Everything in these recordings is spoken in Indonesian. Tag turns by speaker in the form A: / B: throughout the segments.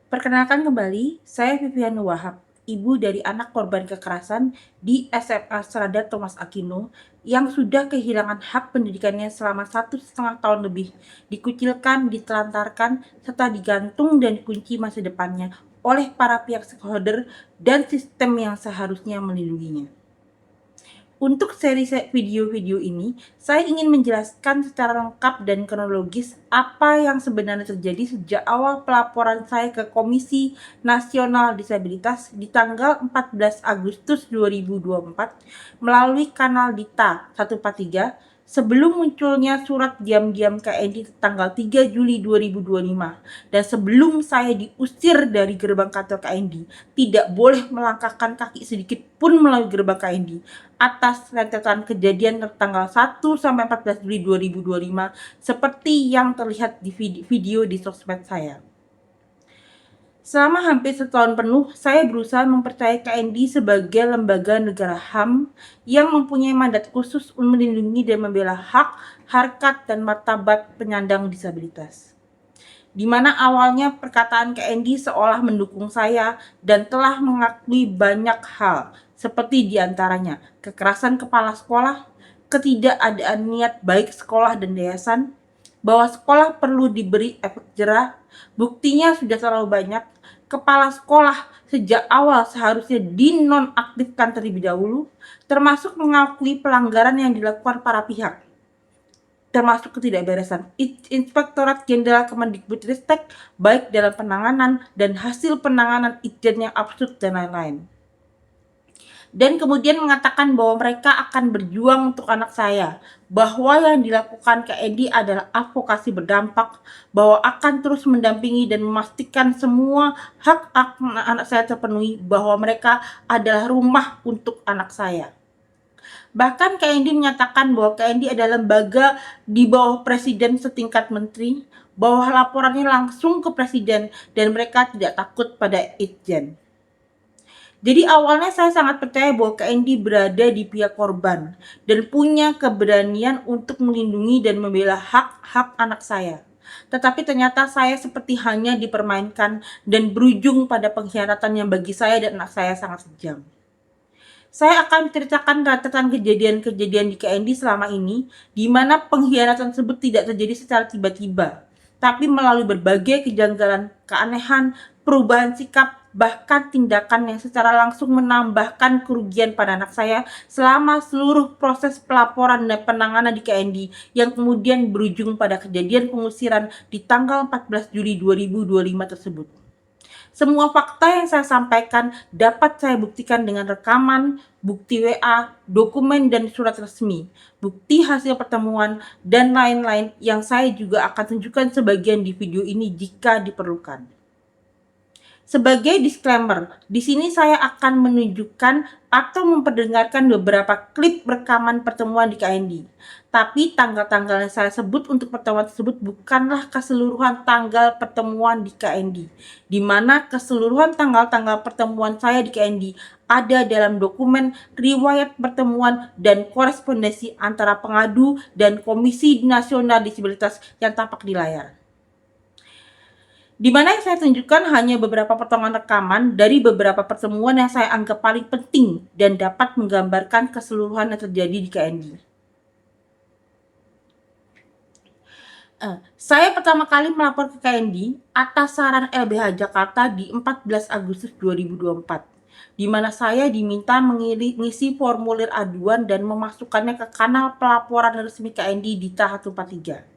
A: Perkenalkan kembali, saya Vivian Wahab, ibu dari anak korban kekerasan di SMA Strada Thomas Aquino yang sudah kehilangan hak pendidikannya selama 1,5 tahun lebih, dikucilkan, ditelantarkan, serta digantung dan dikunci masa depannya oleh para pihak stakeholder dan sistem yang seharusnya melindunginya. Untuk seri video-video ini, saya ingin menjelaskan secara lengkap dan kronologis apa yang sebenarnya terjadi sejak awal pelaporan saya ke Komisi Nasional Disabilitas di tanggal 14 Agustus 2024 melalui kanal Dita 143 sebelum munculnya surat diam-diam KND tanggal 3 Juli 2025 dan sebelum saya diusir dari gerbang kantor KND, tidak boleh melangkahkan kaki sedikit pun melalui gerbang KND atas rentetan kejadian tanggal 1 sampai 14 Juli 2025 seperti yang terlihat di video di sosmed saya. Selama hampir setahun penuh, saya berusaha mempercayai KND sebagai lembaga negara HAM yang mempunyai mandat khusus untuk melindungi dan membela hak, harkat, dan martabat penyandang disabilitas. Di mana awalnya perkataan KND seolah mendukung saya dan telah mengakui banyak hal, seperti diantaranya kekerasan kepala sekolah, ketidakadaan niat baik sekolah dan yayasan, bahwa sekolah perlu diberi efek jerah, buktinya sudah terlalu banyak, kepala sekolah sejak awal seharusnya dinonaktifkan terlebih dahulu, termasuk mengakui pelanggaran yang dilakukan para pihak, termasuk ketidakberesan Inspektorat Jenderal Kemendikbudristek baik dalam penanganan dan hasil penanganan Itjen yang absurd dan lain-lain. Dan kemudian mengatakan bahwa mereka akan berjuang untuk anak saya, bahwa yang dilakukan KND adalah advokasi berdampak, bahwa akan terus mendampingi dan memastikan semua hak anak saya terpenuhi, bahwa mereka adalah rumah untuk anak saya. Bahkan KND menyatakan bahwa KND adalah lembaga di bawah presiden setingkat menteri, bahwa laporannya langsung ke presiden dan mereka tidak takut pada Itjen. Jadi awalnya saya sangat percaya bahwa KND berada di pihak korban dan punya keberanian untuk melindungi dan membela hak-hak anak saya. Tetapi ternyata saya seperti hanya dipermainkan dan berujung pada pengkhianatan yang bagi saya dan anak saya sangat kejam. Saya akan menceritakan rentetan kejadian-kejadian di KND selama ini, di mana pengkhianatan tersebut tidak terjadi secara tiba-tiba, tapi melalui berbagai kejanggalan, keanehan, perubahan sikap, bahkan tindakan yang secara langsung menambahkan kerugian pada anak saya selama seluruh proses pelaporan dan penanganan di KND yang kemudian berujung pada kejadian pengusiran di tanggal 14 Juli 2025 tersebut. Semua fakta yang saya sampaikan dapat saya buktikan dengan rekaman, bukti WA, dokumen dan surat resmi, bukti hasil pertemuan, dan lain-lain yang saya juga akan tunjukkan sebagian di video ini jika diperlukan. Sebagai disclaimer, di sini saya akan menunjukkan atau memperdengarkan beberapa klip rekaman pertemuan di KND. Tapi tanggal-tanggal yang saya sebut untuk pertemuan tersebut bukanlah keseluruhan tanggal pertemuan di KND, di mana keseluruhan tanggal-tanggal pertemuan saya di KND ada dalam dokumen riwayat pertemuan dan korespondensi antara pengadu dan Komisi Nasional Disabilitas yang tampak di layar. Di mana yang saya tunjukkan hanya beberapa potongan rekaman dari beberapa pertemuan yang saya anggap paling penting dan dapat menggambarkan keseluruhan yang terjadi di KND. Saya pertama kali melapor ke KND atas saran LBH Jakarta di 14 Agustus 2024, di mana saya diminta mengisi formulir aduan dan memasukkannya ke kanal pelaporan resmi KND di Dita 143.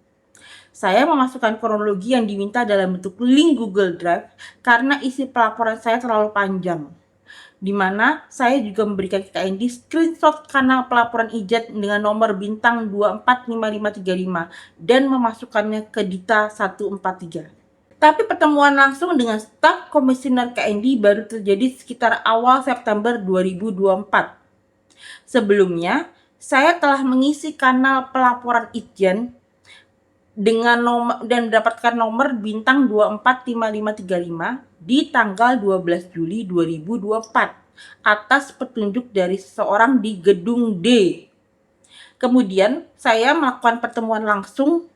A: Saya memasukkan kronologi yang diminta dalam bentuk link Google Drive karena isi pelaporan saya terlalu panjang, di mana saya juga memberikan ke KND screenshot kanal pelaporan Itjen dengan nomor bintang 245535 dan memasukkannya ke Dita 143. Tapi pertemuan langsung dengan staf komisioner KND baru terjadi sekitar awal September 2024. Sebelumnya, saya telah mengisi kanal pelaporan Itjen dengan nomor dan mendapatkan nomor bintang 245535 di tanggal 12 Juli 2024 atas petunjuk dari seseorang di gedung D. Kemudian saya melakukan pertemuan langsung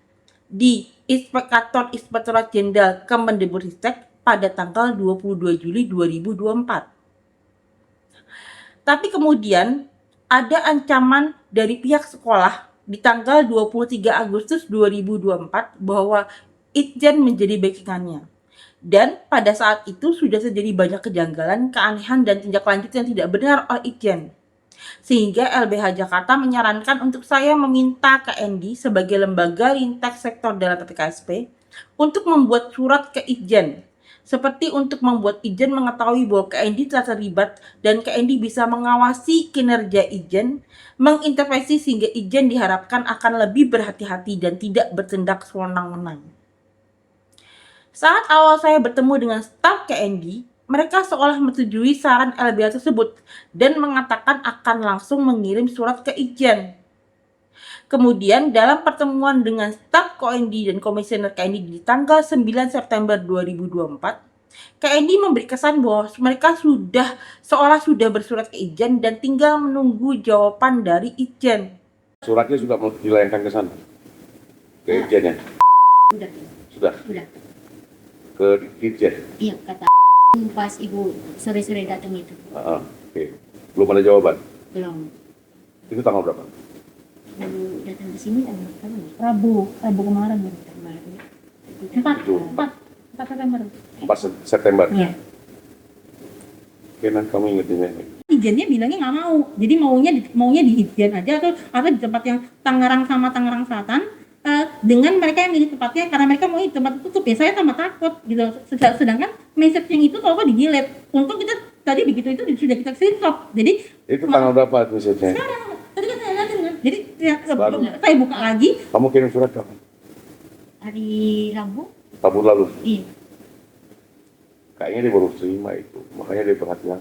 A: di Inspektorat Jenderal Kemendikbudristek pada tanggal 22 Juli 2024. Tapi kemudian ada ancaman dari pihak sekolah di tanggal 23 Agustus 2024 bahwa Itjen menjadi backingannya. Dan pada saat itu sudah terjadi banyak kejanggalan, keanehan, dan tindak lanjut yang tidak benar oleh Itjen. Sehingga LBH Jakarta menyarankan untuk saya meminta KND sebagai lembaga Rintek Sektor Dalam PKSP untuk membuat surat ke Itjen. Seperti untuk membuat Itjen mengetahui bahwa KND telah terlibat dan KND bisa mengawasi kinerja Itjen, mengintervensi sehingga Itjen diharapkan akan lebih berhati-hati dan tidak bertindak sewenang-wenang. Saat awal saya bertemu dengan staf KND, mereka seolah menyetujui saran LBH tersebut dan mengatakan akan langsung mengirim surat ke Itjen. Kemudian dalam pertemuan dengan staf KND dan komisioner KND di tanggal 9 September 2024, KND memberi kesan bahwa mereka seolah sudah bersurat ke Itjen dan tinggal menunggu jawaban dari Itjen.
B: Suratnya sudah dilayangkan ke sana? Ke Itjen ya?
C: Sudah.
B: Sudah? Ke Itjen?
C: Iya, kata pas ibu sore-sore datang itu.
B: Oke. Belum ada jawaban?
C: Belum.
B: Itu tanggal berapa?
C: Baru datang ke sini tanggal berapa?
D: Rabu kemarin.
C: Kemarin.
D: 4 September.
B: 4 September?
C: Iya.
B: Oke, nanti kamu ingetin ya.
D: Itjennya bilangnya nggak mau, jadi maunya di Itjen aja atau di tempat yang Tangerang Selatan, dengan mereka yang milih tempatnya karena mereka mau di tempat tutup ya. Saya tambah takut gitu. Sedangkan message yang itu kalau di-delete, untung kita tadi begitu itu sudah kita screenshot. Jadi
B: Itu tanggal berapa misalnya?
D: sekarang tadi kan saya lihatin kan, jadi ya,
B: Baru.
D: saya buka lagi,
B: Kamu kirim surat kapan?
C: Hari Rabu?
B: Rabu lalu?
C: Iya.
B: Kayaknya dia baru terima itu, makanya dia perhatian.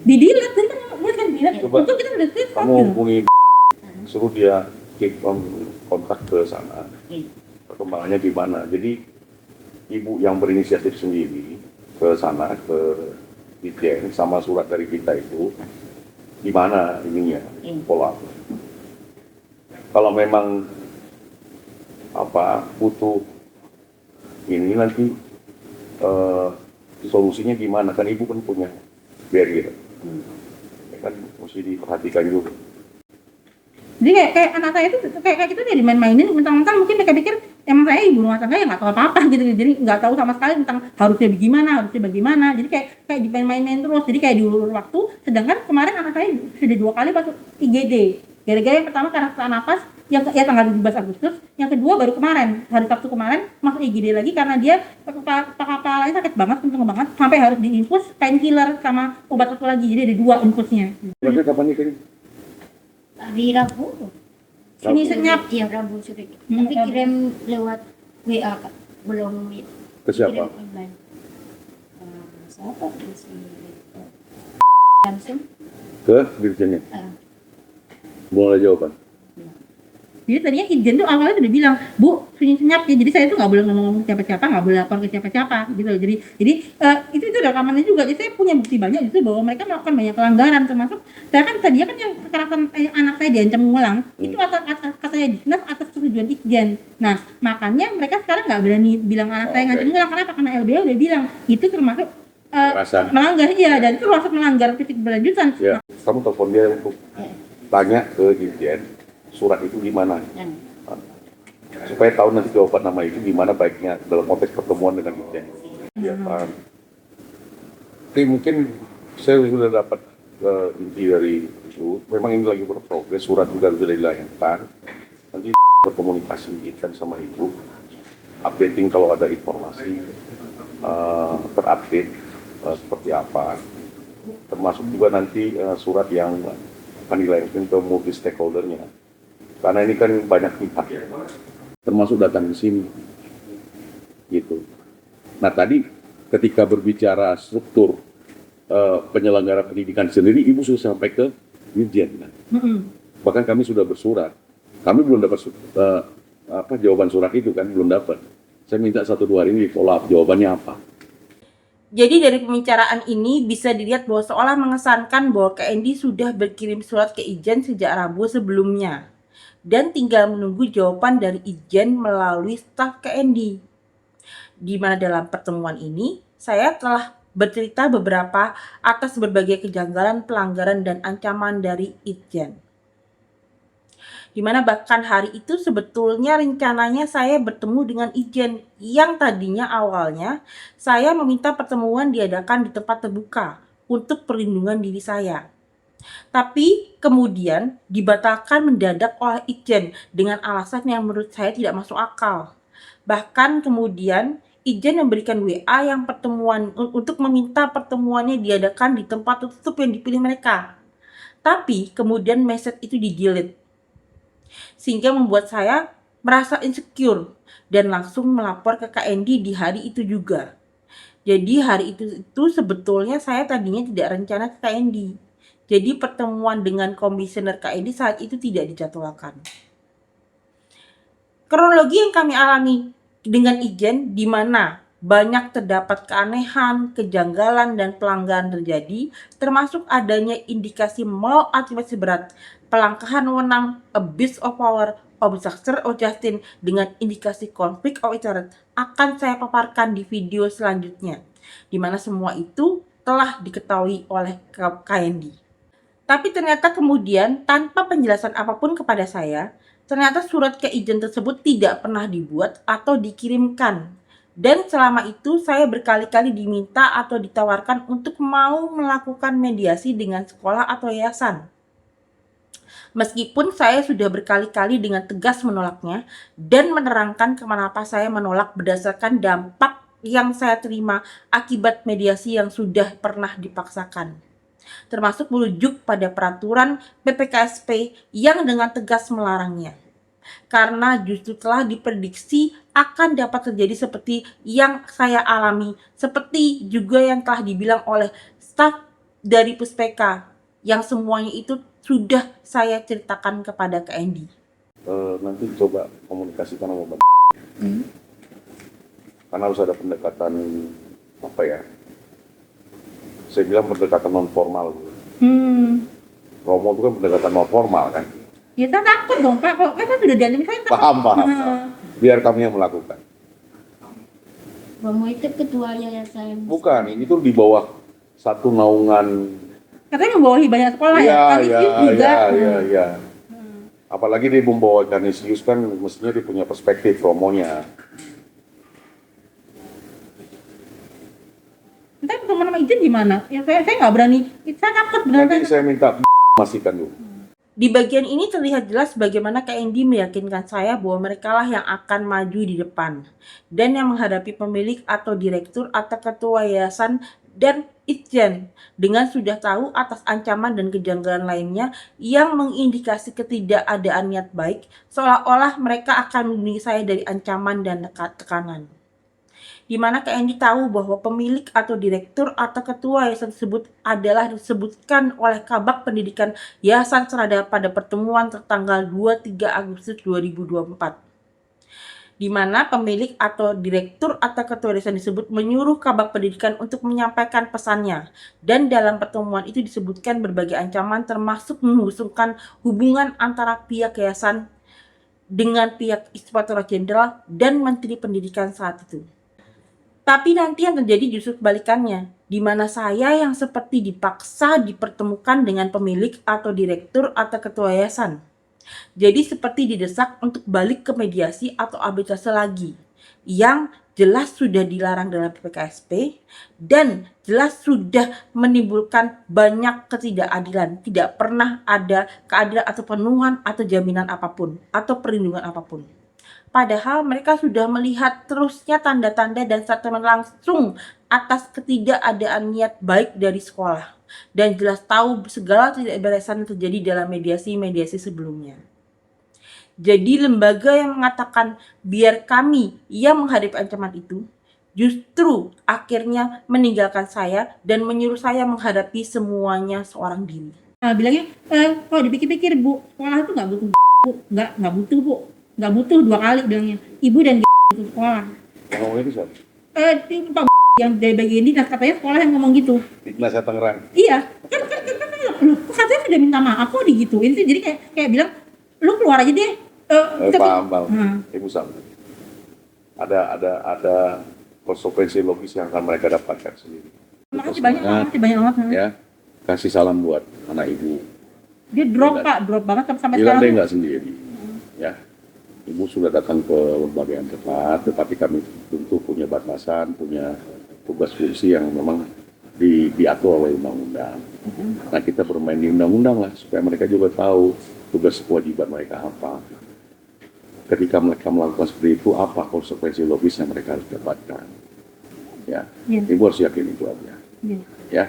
D: di-delete tadi kan buat kan delete.
B: Coba.
D: Untung kita udah screenshot
B: Kamu
D: gitu.
B: hubungi, suruh dia kontak ke sana.
C: Iya.
B: Perkembangannya gimana? Jadi ibu yang berinisiatif sendiri ke sana, ke Itjen sama surat dari kita itu gimana ininya, pola. Kalau memang butuh ini nanti solusinya gimana, kan ibu kan punya barrier, ya kan mesti diperhatikan juga.
D: Jadi kayak anak saya itu kayak gitu dia dimain-mainin, mentang-mentang mungkin mereka pikir emang saya ibu rumah tangga ya nggak tahu apa-apa gitu. Jadi nggak tahu sama sekali tentang harusnya bagaimana. Jadi kayak dimain-mainin terus. Jadi kayak diulur waktu. Sedangkan kemarin anak saya sudah 2 kali masuk IGD. Gara-gara yang pertama karena sesak napas, yang ya tanggal 17 Agustus, yang kedua baru kemarin, hari Sabtu kemarin masuk IGD lagi karena dia kepalanya sakit banget, kenceng banget, sampai harus diinfus painkiller sama obat satu lagi. Jadi ada 2 infusnya.
B: Berarti kapan nih kirim?
C: Hari Rabu.
D: Sini senyap.
C: Iya, Rabu sore.
D: Hmm,
C: Tapi
D: Rabu.
C: kirim lewat WA, Kak. Belum
B: Ke siapa?
C: kirim online. Siapa? Langsung.
B: Ke dirjennya. Belum ada jawaban.
D: Jadi tadinya Itjen tuh awalnya sudah bilang, Bu, senyap ya. Jadi saya tuh nggak boleh ngomong siapa-siapa, nggak boleh lapor ke siapa-siapa gitu. Jadi itu rekamannya juga. Jadi saya punya bukti banyak itu bahwa mereka melakukan banyak pelanggaran, termasuk saya kan tadinya kan yang kekerasan anak saya diancam ngulang itu atas katanya dinas atas persetujuan Itjen. Nah makanya mereka sekarang nggak berani bilang anak saya ngancam ngulang. Kenapa? Karena LBH udah bilang itu termasuk
B: Kekerasan.
D: melanggar, iya, dan itu termasuk melanggar fisik berlanjutan.
B: Ya, kamu telepon dia untuk tanya ke Itjen surat itu gimana, supaya tahu nanti jawaban nama itu gimana baiknya dalam konteks pertemuan dengan Itjen. Ya, paham. Oke, mungkin saya sudah dapat inti dari itu. Memang ini lagi berprogres, surat juga sudah dilayangkan. Nanti berkomunikasi kan sama ibu, updating kalau ada informasi terupdate seperti apa. Termasuk juga nanti surat yang akan dilayangkan ke multi stakeholdernya. Karena ini kan banyak pihak ya, termasuk datang ke sini, gitu. Nah tadi ketika berbicara struktur penyelenggara pendidikan sendiri, ibu sudah sampai ke Itjen, kan? Bahkan kami sudah bersurat, kami belum dapat jawaban surat itu kan, belum dapat. Saya minta 1-2 hari ini follow up jawabannya apa.
A: Jadi dari pembicaraan ini bisa dilihat bahwa seolah mengesankan bahwa KND sudah berkirim surat ke Itjen sejak Rabu sebelumnya dan tinggal menunggu jawaban dari Itjen melalui staf KND. di mana dalam pertemuan ini saya telah bercerita beberapa atas berbagai kejanggalan, pelanggaran, dan ancaman dari Itjen. Di mana bahkan hari itu sebetulnya rencananya saya bertemu dengan Itjen yang tadinya awalnya saya meminta pertemuan diadakan di tempat terbuka untuk perlindungan diri saya. Tapi kemudian dibatalkan mendadak oleh Itjen dengan alasan yang menurut saya tidak masuk akal. Bahkan kemudian Itjen memberikan WA yang untuk meminta pertemuannya diadakan di tempat tertutup yang dipilih mereka. Tapi kemudian message itu di-delete. Sehingga membuat saya merasa insecure dan langsung melapor ke KND di hari itu juga. Jadi hari itu sebetulnya saya tadinya tidak rencana ke KND. Jadi pertemuan dengan komisioner KND saat itu tidak dijadwalkan. Kronologi yang kami alami dengan Itjen di mana banyak terdapat keanehan, kejanggalan, dan pelanggaran terjadi, termasuk adanya indikasi maladministrasi berat, pelanggaran wewenang, abuse of power, obstruction of justice dengan indikasi konflik of interest akan saya paparkan di video selanjutnya, di mana semua itu telah diketahui oleh KND. Tapi ternyata kemudian tanpa penjelasan apapun kepada saya, ternyata surat ke Itjen tersebut tidak pernah dibuat atau dikirimkan. Dan selama itu saya berkali-kali diminta atau ditawarkan untuk mau melakukan mediasi dengan sekolah atau yayasan. Meskipun saya sudah berkali-kali dengan tegas menolaknya dan menerangkan kenapa saya menolak berdasarkan dampak yang saya terima akibat mediasi yang sudah pernah dipaksakan, termasuk merujuk pada peraturan PPKSP yang dengan tegas melarangnya. Karena justru telah diprediksi akan dapat terjadi seperti yang saya alami, seperti juga yang telah dibilang oleh staf dari Puspeka, yang semuanya itu sudah saya ceritakan kepada KND.
B: Nanti coba komunikasikan sama Mbak. Karena harus ada pendekatan apa ya? Saya bilang pendekatan non formal. Romo itu kan pendekatan non formal kan.
D: Ya saya takut dong Pak, kalau kan sudah dianim saya takut.
B: Paham. Biar kami yang melakukan.
C: Romo itu ketua yayasan.
B: Bukan, ini tuh di bawah satu naungan.
D: Katanya membawahi banyak sekolah
B: Iya. Apalagi dia membawa Canisius kan mestinya dia punya perspektif Romonya.
D: Entah teman sama Itjen gimana? Ya saya nggak berani. Saya takut benar.
B: Nanti saya minta memastikan dulu.
A: Di bagian ini terlihat jelas bagaimana KND meyakinkan saya bahwa merekalah yang akan maju di depan dan yang menghadapi pemilik atau direktur atau ketua yayasan dan Itjen dengan sudah tahu atas ancaman dan kejanggalan lainnya yang mengindikasi ketidakadaan niat baik, seolah-olah mereka akan melindungi saya dari ancaman dan tekanan. Di mana KND tahu bahwa pemilik atau direktur atau ketua yayasan tersebut adalah disebutkan oleh Kabak Pendidikan Yayasan Serada pada pertemuan tertanggal 23 Agustus 2024. Di mana pemilik atau direktur atau ketua yayasan disebut menyuruh Kabak Pendidikan untuk menyampaikan pesannya, dan dalam pertemuan itu disebutkan berbagai ancaman termasuk menghubungkan hubungan antara pihak yayasan dengan pihak Inspektorat Jenderal dan Menteri Pendidikan saat itu. Tapi nanti yang terjadi justru kebalikannya, di mana saya yang seperti dipaksa dipertemukan dengan pemilik atau direktur atau ketua yayasan. Jadi seperti didesak untuk balik ke mediasi atau arbitrase lagi, yang jelas sudah dilarang dalam PPKSP dan jelas sudah menimbulkan banyak ketidakadilan. Tidak pernah ada keadilan atau pemenuhan atau jaminan apapun atau perlindungan apapun. Padahal mereka sudah melihat terusnya tanda-tanda dan statement langsung atas ketidakadaan niat baik dari sekolah. Dan jelas tahu segala ketidakberesan yang terjadi dalam mediasi-mediasi sebelumnya. Jadi lembaga yang mengatakan biar kami yang menghadapi ancaman itu, justru akhirnya meninggalkan saya dan menyuruh saya menghadapi semuanya seorang diri.
D: Nah, bilangnya, kalau dipikir-pikir Bu, sekolah itu nggak butuh Bu, nggak butuh Bu. Nggak butuh 2 kali bilangnya, ibu dan butuh sekolah.
B: Ngomongnya itu siapa?
D: Pak yang dari bagian dinas katanya sekolah yang ngomong gitu.
B: Di Dinas Tangerang.
D: Iya, kan loh, kok katanya sudah minta maaf kok digituin sih, jadi kayak bilang lu keluar aja deh.
B: Paham. Ibu sama. Ada konsekuensi logis yang akan mereka dapatkan sendiri.
D: Makasih banyak banget.
B: Ya, kasih salam buat anak ibu.
D: Dia drop Pak, drop banget sampai
B: Bilang
D: sekarang.
B: dia nggak sendiri. Ya, ibu sudah datang ke lembaga yang tepat, tetapi kami tentu punya batasan, punya tugas fungsi yang memang diatur oleh undang-undang. Nah, kita bermain di undang-undang lah, supaya mereka juga tahu tugas kewajiban mereka apa. Ketika mereka melakukan seperti itu, apa konsekuensi logis yang mereka harus dapatkan. Ya, ibu harus yakin itu aja. Ya.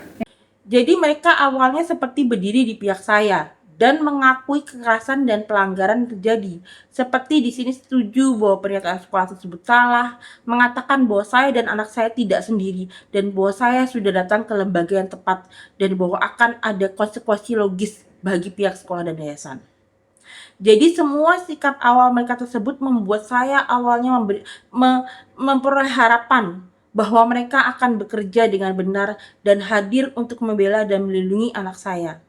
A: Jadi mereka awalnya seperti berdiri di pihak saya dan mengakui kekerasan dan pelanggaran terjadi. Seperti di sini setuju bahwa pernyataan sekolah tersebut salah, mengatakan bahwa saya dan anak saya tidak sendiri dan bahwa saya sudah datang ke lembaga yang tepat dan bahwa akan ada konsekuensi logis bagi pihak sekolah dan yayasan. Jadi semua sikap awal mereka tersebut membuat saya awalnya memperoleh harapan bahwa mereka akan bekerja dengan benar dan hadir untuk membela dan melindungi anak saya.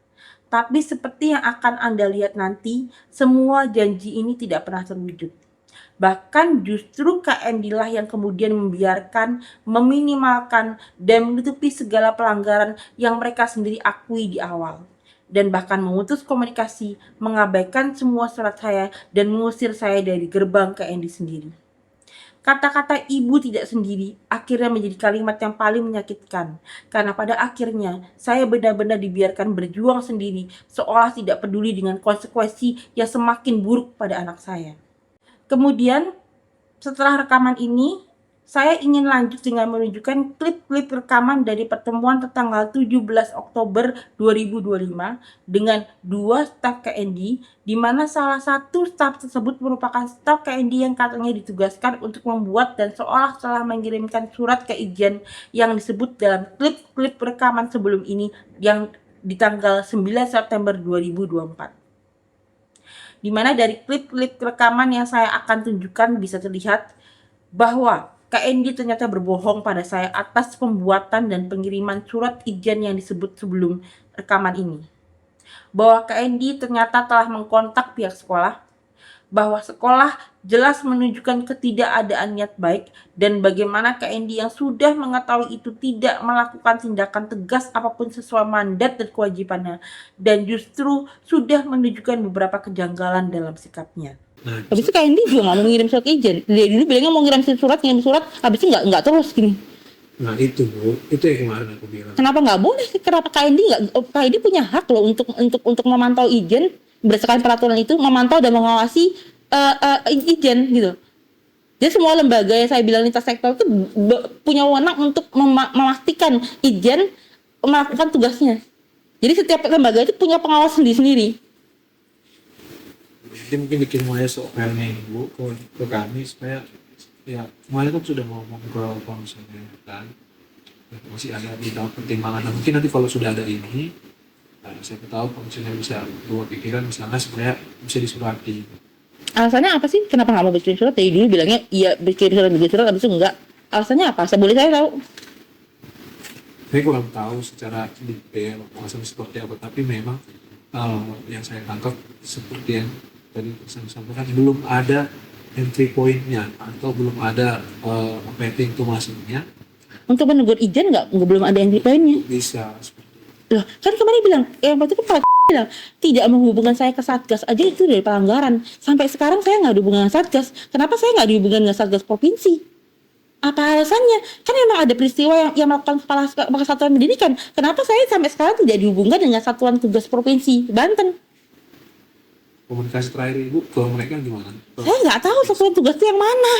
A: Tapi seperti yang akan Anda lihat nanti, semua janji ini tidak pernah terwujud. Bahkan justru KND lah yang kemudian membiarkan, meminimalkan, dan menutupi segala pelanggaran yang mereka sendiri akui di awal. Dan bahkan memutus komunikasi, mengabaikan semua surat saya, dan mengusir saya dari gerbang KND sendiri. Kata-kata ibu tidak sendiri akhirnya menjadi kalimat yang paling menyakitkan. Karena pada akhirnya saya benar-benar dibiarkan berjuang sendiri seolah tidak peduli dengan konsekuensi yang semakin buruk pada anak saya. Kemudian setelah rekaman ini, saya ingin lanjut dengan menunjukkan klip-klip rekaman dari pertemuan tertanggal 17 Oktober 2025 dengan dua staf KND, di mana salah satu staf tersebut merupakan staf KND yang katanya ditugaskan untuk membuat dan seolah telah mengirimkan surat keizinan yang disebut dalam klip-klip rekaman sebelum ini yang di tanggal 9 September 2024. Di mana dari klip-klip rekaman yang saya akan tunjukkan bisa terlihat bahwa KND ternyata berbohong pada saya atas pembuatan dan pengiriman surat izin yang disebut sebelum rekaman ini. Bahwa KND ternyata telah mengkontak pihak sekolah, bahwa sekolah jelas menunjukkan ketidakadaan niat baik, dan bagaimana KND yang sudah mengetahui itu tidak melakukan tindakan tegas apapun sesuai mandat dan kewajibannya, dan justru sudah menunjukkan beberapa kejanggalan dalam sikapnya.
E: Nah,
D: Habis itu KND juga nggak mau ngirim surat izin. Dia dulu bilangnya mau ngirim surat, habis itu nggak terus gini.
E: nah itu Bu, itu yang kemarin aku bilang.
D: Kenapa nggak boleh? Kenapa KND punya hak loh untuk memantau izin berdasarkan peraturan itu, memantau dan mengawasi izin gitu. Jadi semua lembaga yang saya bilang lintas sektor itu punya wewenang untuk memastikan izin melakukan tugasnya. Jadi setiap lembaga itu punya pengawas sendiri-sendiri.
E: Jadi mungkin dikirim aja soalnya Ibu ke kami supaya ya semuanya kan sudah ngomong ke konselnya kan, masih ada di dalam pertimbangan. Nah, mungkin nanti kalau sudah ada ini, saya tahu konselnya bisa buat pikiran misalnya supaya bisa disurati.
D: Alasannya apa sih? Kenapa nggak mau bikin surat? Dari dulu bilangnya iya bikin surat, habis itu enggak. Alasannya apa? Boleh saya tahu?
E: Saya kurang tahu secara detail alasannya seperti apa, tapi memang yang saya tangkap seperti yang tadi saya sampaikan, belum ada entry point-nya atau belum ada pintu masuknya.
D: Untuk menegur izin belum ada entry point-nya.
E: Bisa
D: Loh, kan kemarin bilang, yang waktu itu Pak bilang tidak menghubungkan saya ke Satgas aja itu dari pelanggaran. Sampai sekarang saya nggak dihubungkan dengan Satgas. Kenapa saya nggak dihubungkan dengan Satgas provinsi? Apa alasannya? Kan memang ada peristiwa yang melakukan kepala satuan pendidikan. Kenapa saya sampai sekarang tidak dihubungkan dengan satuan tugas provinsi Banten?
E: komunikasi terakhir Ibu ke mereka gimana?
D: Saya nggak tahu satuan tugas itu yang mana.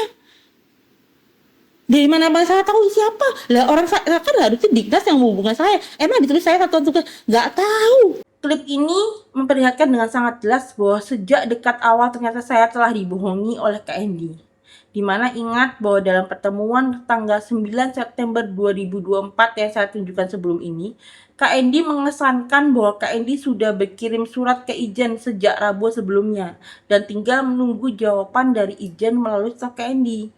D: Dari mana saya tahu siapa? Lah orang saya kan harusnya Dignas yang menghubungkan saya. Emang ditulis saya satuan tugas? Nggak tahu.
A: Klip ini memperlihatkan dengan sangat jelas bahwa sejak dekat awal ternyata saya telah dibohongi oleh KND. Dimana ingat bahwa dalam pertemuan tanggal 9 September 2024 yang saya tunjukkan sebelum ini, KND mengesankan bahwa KND sudah berkirim surat ke Ijen sejak Rabu sebelumnya dan tinggal menunggu jawaban dari Ijen melalui staf KND.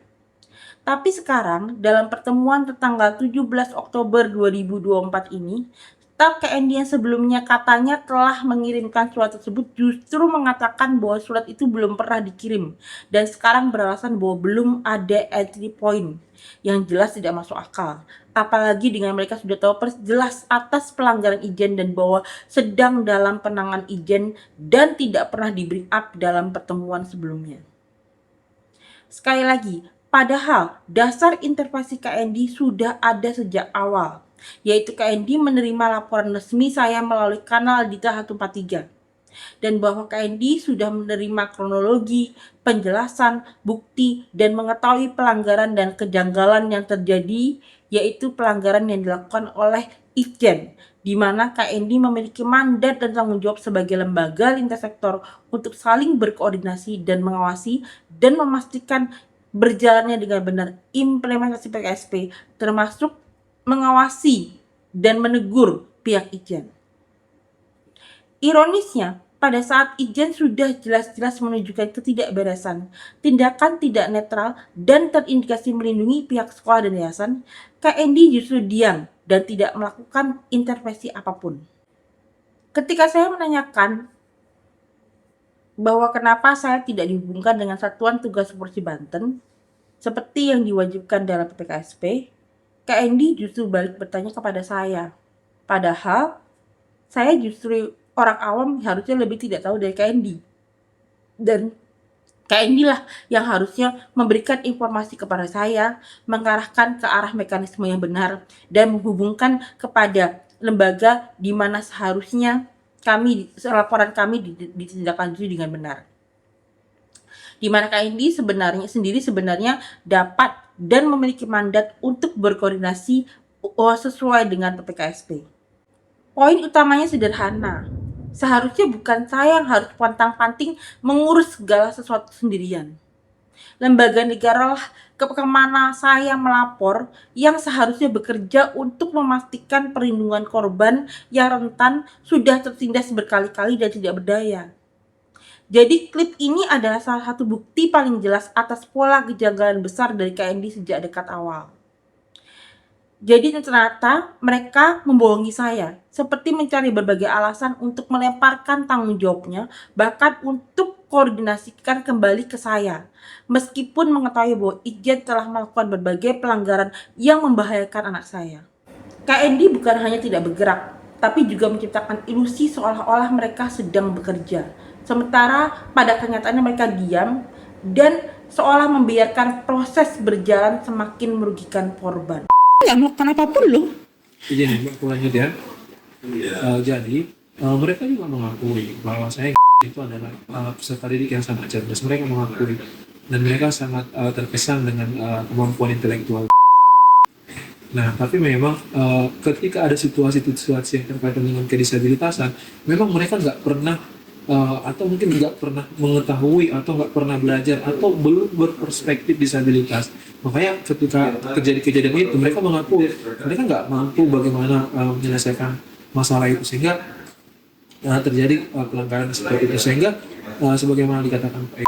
A: Tapi sekarang dalam pertemuan tertanggal 17 Oktober 2024 ini, Staf KND yang sebelumnya katanya telah mengirimkan surat tersebut justru mengatakan bahwa surat itu belum pernah dikirim dan sekarang beralasan bahwa belum ada entry point, yang jelas tidak masuk akal. Apalagi dengan mereka sudah tahu jelas atas pelanggaran izin dan bahwa sedang dalam penanganan izin dan tidak pernah di bring up dalam pertemuan sebelumnya. Sekali lagi, padahal dasar intervensi KND sudah ada sejak awal, yaitu KND menerima laporan resmi saya melalui kanal Dita 143, dan bahwa KND sudah menerima kronologi, penjelasan, bukti, dan mengetahui pelanggaran dan kejanggalan yang terjadi, yaitu pelanggaran yang dilakukan oleh Itjen, di mana KND memiliki mandat dan tanggung jawab sebagai lembaga lintas sektor untuk saling berkoordinasi dan mengawasi dan memastikan berjalannya dengan benar implementasi PKSP, termasuk mengawasi dan menegur pihak Itjen. Ironisnya, pada saat Itjen sudah jelas-jelas menunjukkan ketidakberesan, tindakan tidak netral, dan terindikasi melindungi pihak sekolah dan yayasan, KND justru diam dan tidak melakukan intervensi apapun. Ketika saya menanyakan bahwa kenapa saya tidak dihubungkan dengan Satuan Tugas Polisi Banten seperti yang diwajibkan dalam PPKSP, KND justru balik bertanya kepada saya. Padahal saya justru orang awam harusnya lebih tidak tahu dari KND. Dan KND lah yang harusnya memberikan informasi kepada saya, mengarahkan ke arah mekanisme yang benar, dan menghubungkan kepada lembaga di mana seharusnya laporan kami ditindaklanjuti dengan benar. Di mana KND sebenarnya dapat dan memiliki mandat untuk berkoordinasi sesuai dengan PPKSP. Poin utamanya sederhana. Seharusnya bukan saya yang harus pantang-panting mengurus segala sesuatu sendirian. Lembaga negara lah kemana saya melapor yang seharusnya bekerja untuk memastikan perlindungan korban yang rentan sudah tertindas berkali-kali dan tidak berdaya. Jadi klip ini adalah salah satu bukti paling jelas atas pola kejanggalan besar dari KND sejak dekat awal. Jadi ternyata mereka membohongi saya, seperti mencari berbagai alasan untuk melemparkan tanggung jawabnya, bahkan untuk koordinasikan kembali ke saya. Meskipun mengetahui bahwa Itjen telah melakukan berbagai pelanggaran yang membahayakan anak saya. KND bukan hanya tidak bergerak, tapi juga menciptakan ilusi seolah-olah mereka sedang bekerja. Sementara pada kenyataannya mereka diam dan seolah membiarkan proses berjalan semakin merugikan korban.
D: Nggak melakukan apapun loh.
E: Izin aku lanjut ya. Jadi mereka juga mengakui bahwa saya itu adalah peserta didik yang sangat cerdas. Mereka mengakui dan mereka sangat terkesan dengan kemampuan intelektual. Nah, tapi memang ketika ada situasi-situasi yang terkait dengan kedisabilitasan, memang mereka nggak pernah atau mungkin nggak pernah mengetahui atau nggak pernah belajar atau belum berperspektif disabilitas. Makanya ketika terjadi kejadian itu, mereka mengaku mereka nggak mampu bagaimana menyelesaikan masalah itu sehingga terjadi pelanggaran seperti itu. Sehingga sebagaimana dikatakan Pak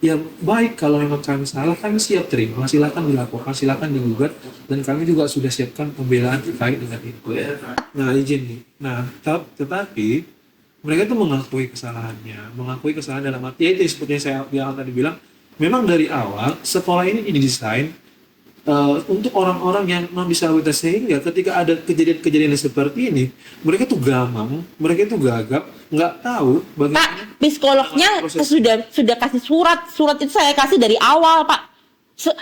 E: ya baik, kalau memang kami salah, kami siap terima, silakan dilaporkan, silakan digugat, dan kami juga sudah siapkan pembelaan terkait dengan itu. Nah, izin nih. Nah, tetapi mereka itu mengakui kesalahan dalam arti itu seperti yang saya tadi bilang, memang dari awal sekolah ini didesain untuk orang-orang yang non-disabilitas, sehingga ketika ada kejadian-kejadian seperti ini, mereka tuh gamang, mereka itu gagap, nggak tahu bagaimana.
D: Pak, psikolognya
E: proses.
D: sudah kasih surat itu saya kasih dari awal, Pak.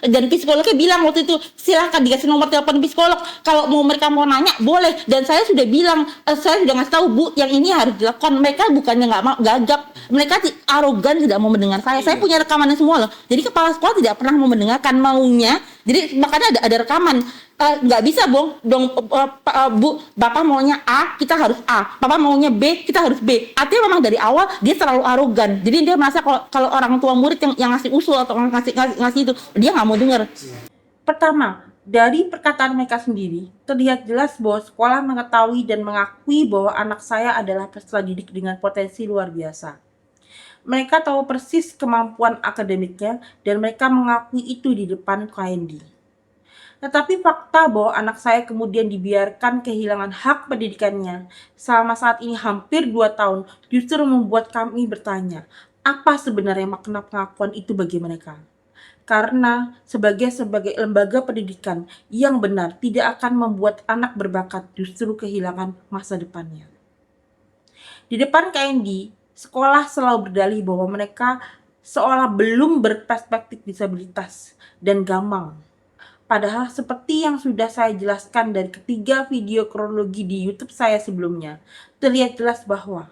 D: Dan psikolognya bilang waktu itu silahkan dikasih nomor telepon psikolog kalau mereka mau nanya boleh, dan saya sudah bilang saya sudah ngasih tahu Bu yang ini harus dilakukan. Mereka bukannya nggak mau, gagap, mereka arogan, tidak mau mendengar saya punya rekamannya semua loh. Jadi kepala sekolah tidak pernah mau mendengarkan maunya, jadi makanya ada rekaman. Nggak bisa Bu, Bapak maunya A, kita harus A. Bapak maunya B, kita harus B. Artinya memang dari awal dia terlalu arogan. Jadi dia merasa kalau orang tua murid yang ngasih usul atau ngasih itu, dia nggak mau dengar.
A: Pertama, dari perkataan mereka sendiri, terlihat jelas bahwa sekolah mengetahui dan mengakui bahwa anak saya adalah peserta didik dengan potensi luar biasa. Mereka tahu persis kemampuan akademiknya dan mereka mengakui itu di depan KND. Tetapi fakta bahwa anak saya kemudian dibiarkan kehilangan hak pendidikannya selama saat ini hampir 2 tahun justru membuat kami bertanya, apa sebenarnya makna pengakuan itu bagi mereka? Karena sebagai lembaga pendidikan yang benar tidak akan membuat anak berbakat justru kehilangan masa depannya. Di depan KND, sekolah selalu berdalih bahwa mereka seolah belum berperspektif disabilitas dan gamang. Padahal seperti yang sudah saya jelaskan dari ketiga video kronologi di YouTube saya sebelumnya, terlihat jelas bahwa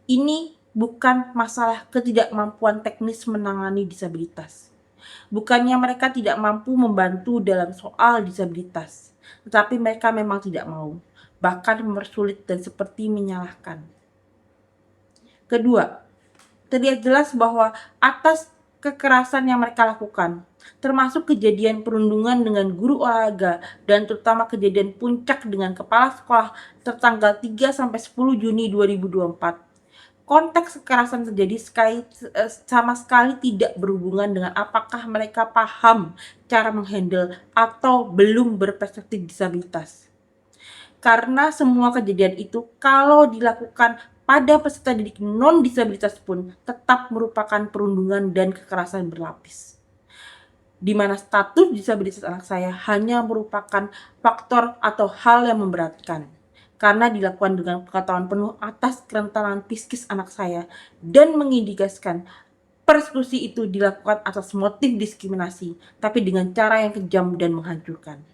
A: ini bukan masalah ketidakmampuan teknis menangani disabilitas. Bukannya mereka tidak mampu membantu dalam soal disabilitas, tetapi mereka memang tidak mau, bahkan mempersulit dan seperti menyalahkan. Kedua, terlihat jelas bahwa atas kekerasan yang mereka lakukan, termasuk kejadian perundungan dengan guru olahraga dan terutama kejadian puncak dengan kepala sekolah tertanggal 3-10 Juni 2024. Konteks kekerasan terjadi sama sekali tidak berhubungan dengan apakah mereka paham cara menghandle atau belum berperspektif disabilitas. Karena semua kejadian itu kalau dilakukan pada peserta didik non-disabilitas pun tetap merupakan perundungan dan kekerasan berlapis. Di mana status disabilitas anak saya hanya merupakan faktor atau hal yang memberatkan. Karena dilakukan dengan pengetahuan penuh atas kerentanan psikis anak saya dan mengindikasikan persekusi itu dilakukan atas motif diskriminasi, tapi dengan cara yang kejam dan menghancurkan.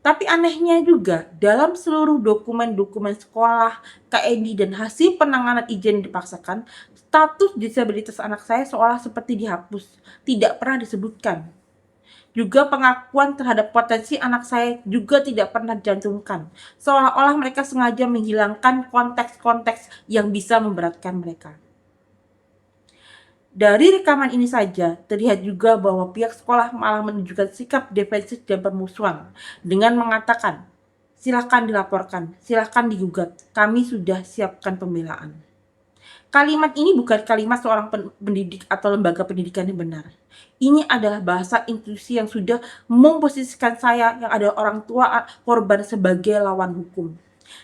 A: Tapi anehnya juga, dalam seluruh dokumen-dokumen sekolah, KND, dan hasil penanganan izin dipaksakan, status disabilitas anak saya seolah seperti dihapus, tidak pernah disebutkan. Juga pengakuan terhadap potensi anak saya juga tidak pernah dicantumkan, seolah-olah mereka sengaja menghilangkan konteks-konteks yang bisa memberatkan mereka. Dari rekaman ini saja, terlihat juga bahwa pihak sekolah malah menunjukkan sikap defensif dan permusuhan dengan mengatakan, silakan dilaporkan, silakan digugat, kami sudah siapkan pembelaan. Kalimat ini bukan kalimat seorang pendidik atau lembaga pendidikan yang benar. Ini adalah bahasa institusi yang sudah memposisikan saya yang adalah orang tua korban sebagai lawan hukum.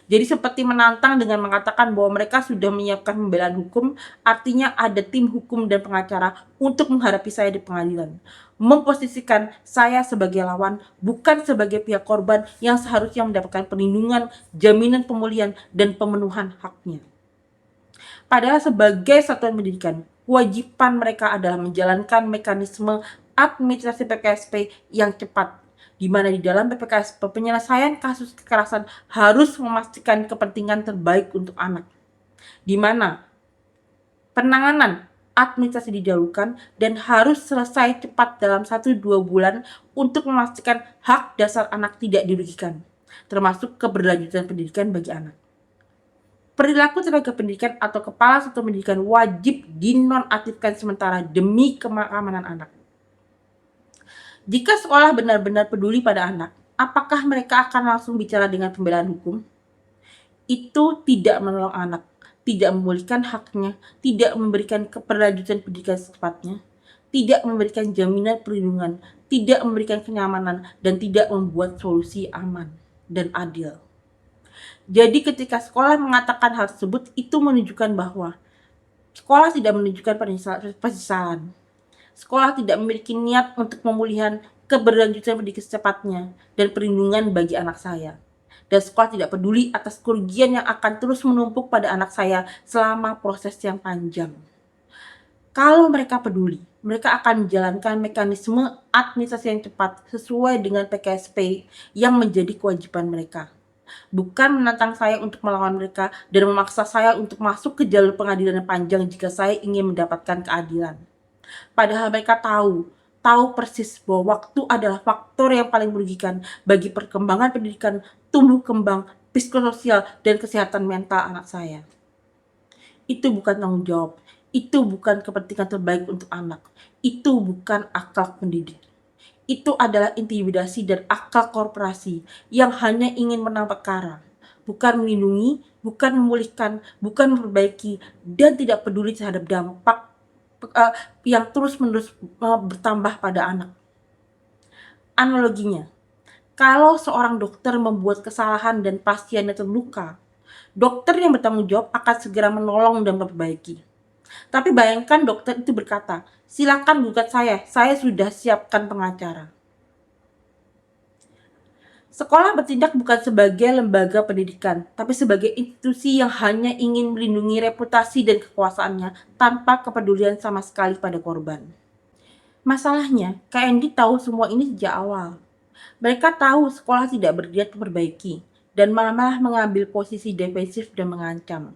A: Jadi seperti menantang dengan mengatakan bahwa mereka sudah menyiapkan pembelaan hukum, artinya ada tim hukum dan pengacara untuk menghadapi saya di pengadilan. Memposisikan saya sebagai lawan, bukan sebagai pihak korban yang seharusnya mendapatkan perlindungan, jaminan pemulihan, dan pemenuhan haknya. Padahal sebagai satuan pendidikan, kewajiban mereka adalah menjalankan mekanisme administrasi PKSP yang cepat, di mana di dalam PPKSP penyelesaian kasus kekerasan harus memastikan kepentingan terbaik untuk anak, di mana penanganan administrasi didahulukan dan harus selesai cepat dalam 1-2 bulan untuk memastikan hak dasar anak tidak dirugikan, termasuk keberlanjutan pendidikan bagi anak. Perilaku tenaga pendidikan atau kepala satuan pendidikan wajib dinonaktifkan sementara demi keamanan anak. Jika sekolah benar-benar peduli pada anak, apakah mereka akan langsung bicara dengan pembelaan hukum? Itu tidak menolong anak, tidak memulihkan haknya, tidak memberikan keberlanjutan pendidikan secepatnya, tidak memberikan jaminan perlindungan, tidak memberikan kenyamanan, dan tidak membuat solusi aman dan adil. Jadi ketika sekolah mengatakan hal tersebut, itu menunjukkan bahwa sekolah tidak menunjukkan penyesalan. Sekolah tidak memiliki niat untuk pemulihan keberlanjutan pendidikan secepatnya dan perlindungan bagi anak saya. Dan sekolah tidak peduli atas kerugian yang akan terus menumpuk pada anak saya selama proses yang panjang. Kalau mereka peduli, mereka akan menjalankan mekanisme administrasi yang cepat sesuai dengan PKSP yang menjadi kewajiban mereka. Bukan menantang saya untuk melawan mereka dan memaksa saya untuk masuk ke jalur pengadilan yang panjang jika saya ingin mendapatkan keadilan. Padahal mereka tahu persis bahwa waktu adalah faktor yang paling merugikan bagi perkembangan pendidikan, tumbuh kembang, psikososial, dan kesehatan mental anak saya. Itu bukan tanggung jawab, itu bukan kepentingan terbaik untuk anak, itu bukan akhlak pendidik. Itu adalah intimidasi dan akal korporasi yang hanya ingin menang perkara, bukan melindungi, bukan memulihkan, bukan memperbaiki, dan tidak peduli terhadap dampak yang terus-menerus bertambah pada anak. Analoginya, kalau seorang dokter membuat kesalahan dan pasiennya terluka, dokter yang bertanggung jawab akan segera menolong dan memperbaiki. Tapi bayangkan dokter itu berkata, silakan gugat saya sudah siapkan pengacara. Sekolah bertindak bukan sebagai lembaga pendidikan, tapi sebagai institusi yang hanya ingin melindungi reputasi dan kekuasaannya tanpa kepedulian sama sekali pada korban. Masalahnya, KND tahu semua ini sejak awal. Mereka tahu sekolah tidak berniat memperbaiki dan malah mengambil posisi defensif dan mengancam.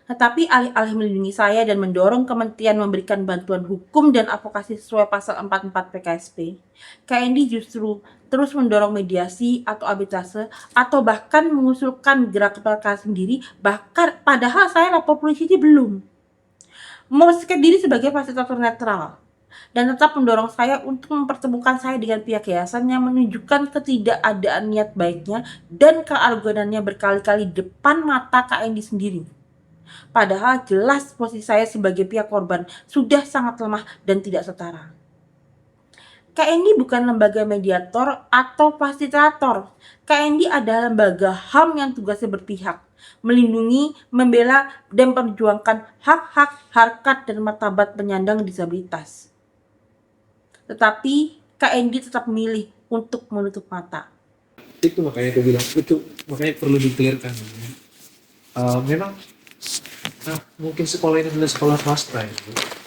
A: Tetapi alih-alih melindungi saya dan mendorong kementerian memberikan bantuan hukum dan advokasi sesuai pasal 44 PKSP, KND justru terus mendorong mediasi atau arbitrase atau bahkan mengusulkan gerak perkara sendiri, bahkan padahal saya lapor polisi aja belum. Memposisikan diri sebagai fasilitator netral dan tetap mendorong saya untuk mempertemukan saya dengan pihak yayasan yang menunjukkan ketidakadaan niat baiknya dan keargonannya berkali-kali depan mata KND sendiri. Padahal jelas posisi saya sebagai pihak korban sudah sangat lemah dan tidak setara. KND bukan lembaga mediator atau fasilitator. KND adalah lembaga HAM yang tugasnya berpihak, melindungi, membela, dan memperjuangkan hak-hak, harkat, dan martabat penyandang disabilitas. Tetapi KND tetap memilih untuk menutup mata.
E: Itu makanya aku bilang, itu makanya perlu di-clearkan. Memang mungkin sekolah ini adalah sekolah swasta ya.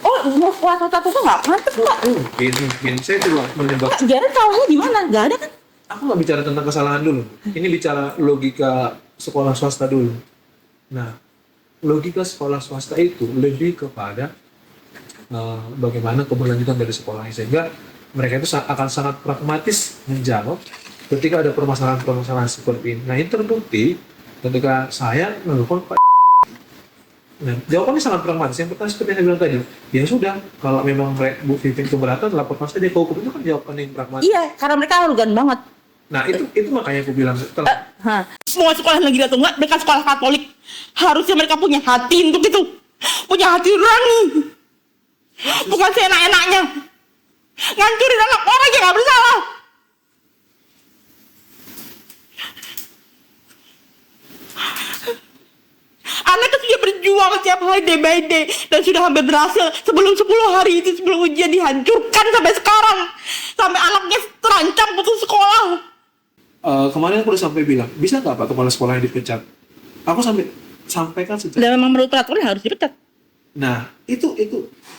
D: Oh, mau sekolah swasta itu nggak pantas kok.
E: Mungkin saya coba menebak.
D: Sejarah salahnya di mana? Nggak ada kan?
E: Aku nggak bicara tentang kesalahan dulu. Ini bicara logika sekolah swasta dulu. Nah, logika sekolah swasta itu lebih kepada bagaimana keberlanjutan dari sekolahnya, sehingga mereka itu akan sangat pragmatis menjawab ketika ada permasalahan-permasalahan seperti ini. Nah, ini terbukti ketika saya menelpon Pak. Nah, jawabannya sangat pragmatis. Yang pertama seperti yang saya bilang tadi, ya sudah, kalau memang Bu Vivin keberatan, laporkan saja ke hukum. Itu kan jawaban yang pragmatis.
D: Iya, karena mereka arogan banget.
E: Nah, itu makanya aku bilang,
D: Mau sekolah negeri atau enggak, mereka sekolah Katolik. Harusnya mereka punya hati untuk itu. Punya hati nurani. Bukan seenak-enaknya. Ngancurin anak orang yang nggak bersalah. Anak itu sudah berjuang setiap hari day by day dan sudah hampir berhasil. Sebelum 10 hari itu, sebelum ujian dihancurkan sampai sekarang. Sampai anaknya terancam putus sekolah.
E: Kemarin aku udah sampai bilang, bisa nggak Pak kepala sekolah yang dipecat? Aku sampaikan sejak.
D: Dan memang menurut peraturan harus dipecat.
E: Nah, itu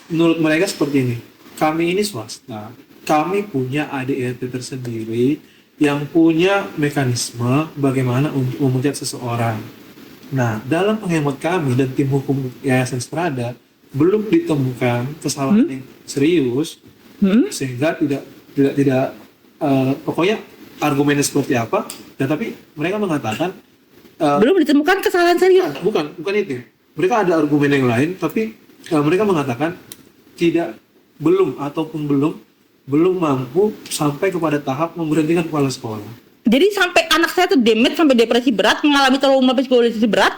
E: menurut mereka seperti ini. Kami ini swasta, kami punya ADRT tersendiri yang punya mekanisme bagaimana untuk memecat seseorang. Nah, dalam penghemat kami dan tim hukum Yayasan Strada belum ditemukan kesalahan yang serius, sehingga tidak pokoknya argumennya seperti apa. Dan tapi mereka mengatakan
D: Belum ditemukan kesalahan serius.
E: bukan itu. Mereka ada argumen yang lain, tapi mereka mengatakan belum mampu sampai kepada tahap memberhentikan kepala sekolah.
D: Jadi sampai anak saya tuh damage sampai depresi berat, mengalami trauma psikologis berat,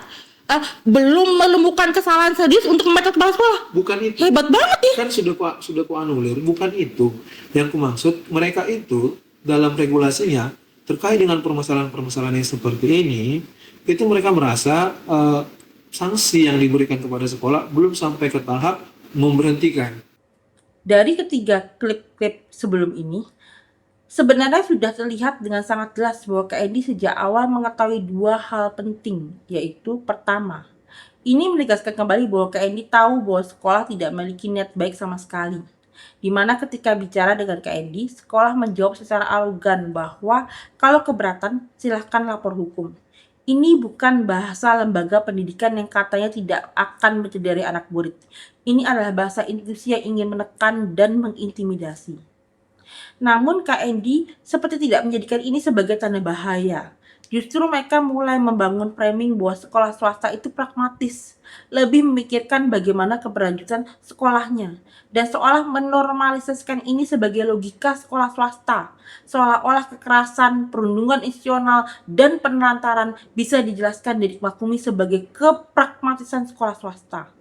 D: belum menemukan kesalahan serius untuk memecat kepala sekolah.
E: Bukan itu.
D: Hebat banget ya.
E: Kan sudah ku anulir. Bukan itu yang ku maksud. Mereka itu dalam regulasinya terkait dengan permasalahan-permasalahan yang seperti ini, itu mereka merasa sanksi yang diberikan kepada sekolah belum sampai ke tahap memberhentikan.
A: Dari ketiga klip-klip sebelum ini, sebenarnya sudah terlihat dengan sangat jelas bahwa KND sejak awal mengetahui dua hal penting, yaitu pertama, ini menegaskan kembali bahwa KND tahu bahwa sekolah tidak memiliki niat baik sama sekali. Dimana ketika bicara dengan KND, sekolah menjawab secara arogan bahwa kalau keberatan silahkan lapor hukum. Ini bukan bahasa lembaga pendidikan yang katanya tidak akan mencederai anak murid. Ini adalah bahasa institusi yang ingin menekan dan mengintimidasi. Namun KND seperti tidak menjadikan ini sebagai tanda bahaya. Justru mereka mulai membangun framing bahwa sekolah swasta itu pragmatis, lebih memikirkan bagaimana keberlanjutan sekolahnya, dan seolah menormalisasikan ini sebagai logika sekolah swasta, seolah-olah kekerasan, perundungan institusional, dan penelantaran bisa dijelaskan dan dimaklumi sebagai kepragmatisan sekolah swasta.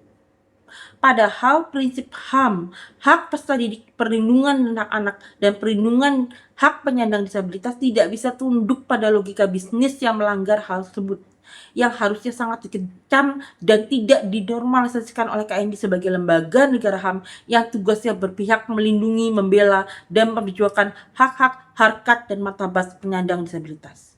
A: Padahal prinsip HAM, hak peserta didik, perlindungan anak-anak, dan perlindungan hak penyandang disabilitas tidak bisa tunduk pada logika bisnis yang melanggar hal tersebut, yang harusnya sangat dikecam dan tidak dinormalisasikan oleh KND sebagai lembaga negara HAM yang tugasnya berpihak melindungi, membela, dan memperjuangkan hak-hak, harkat, dan martabat penyandang disabilitas.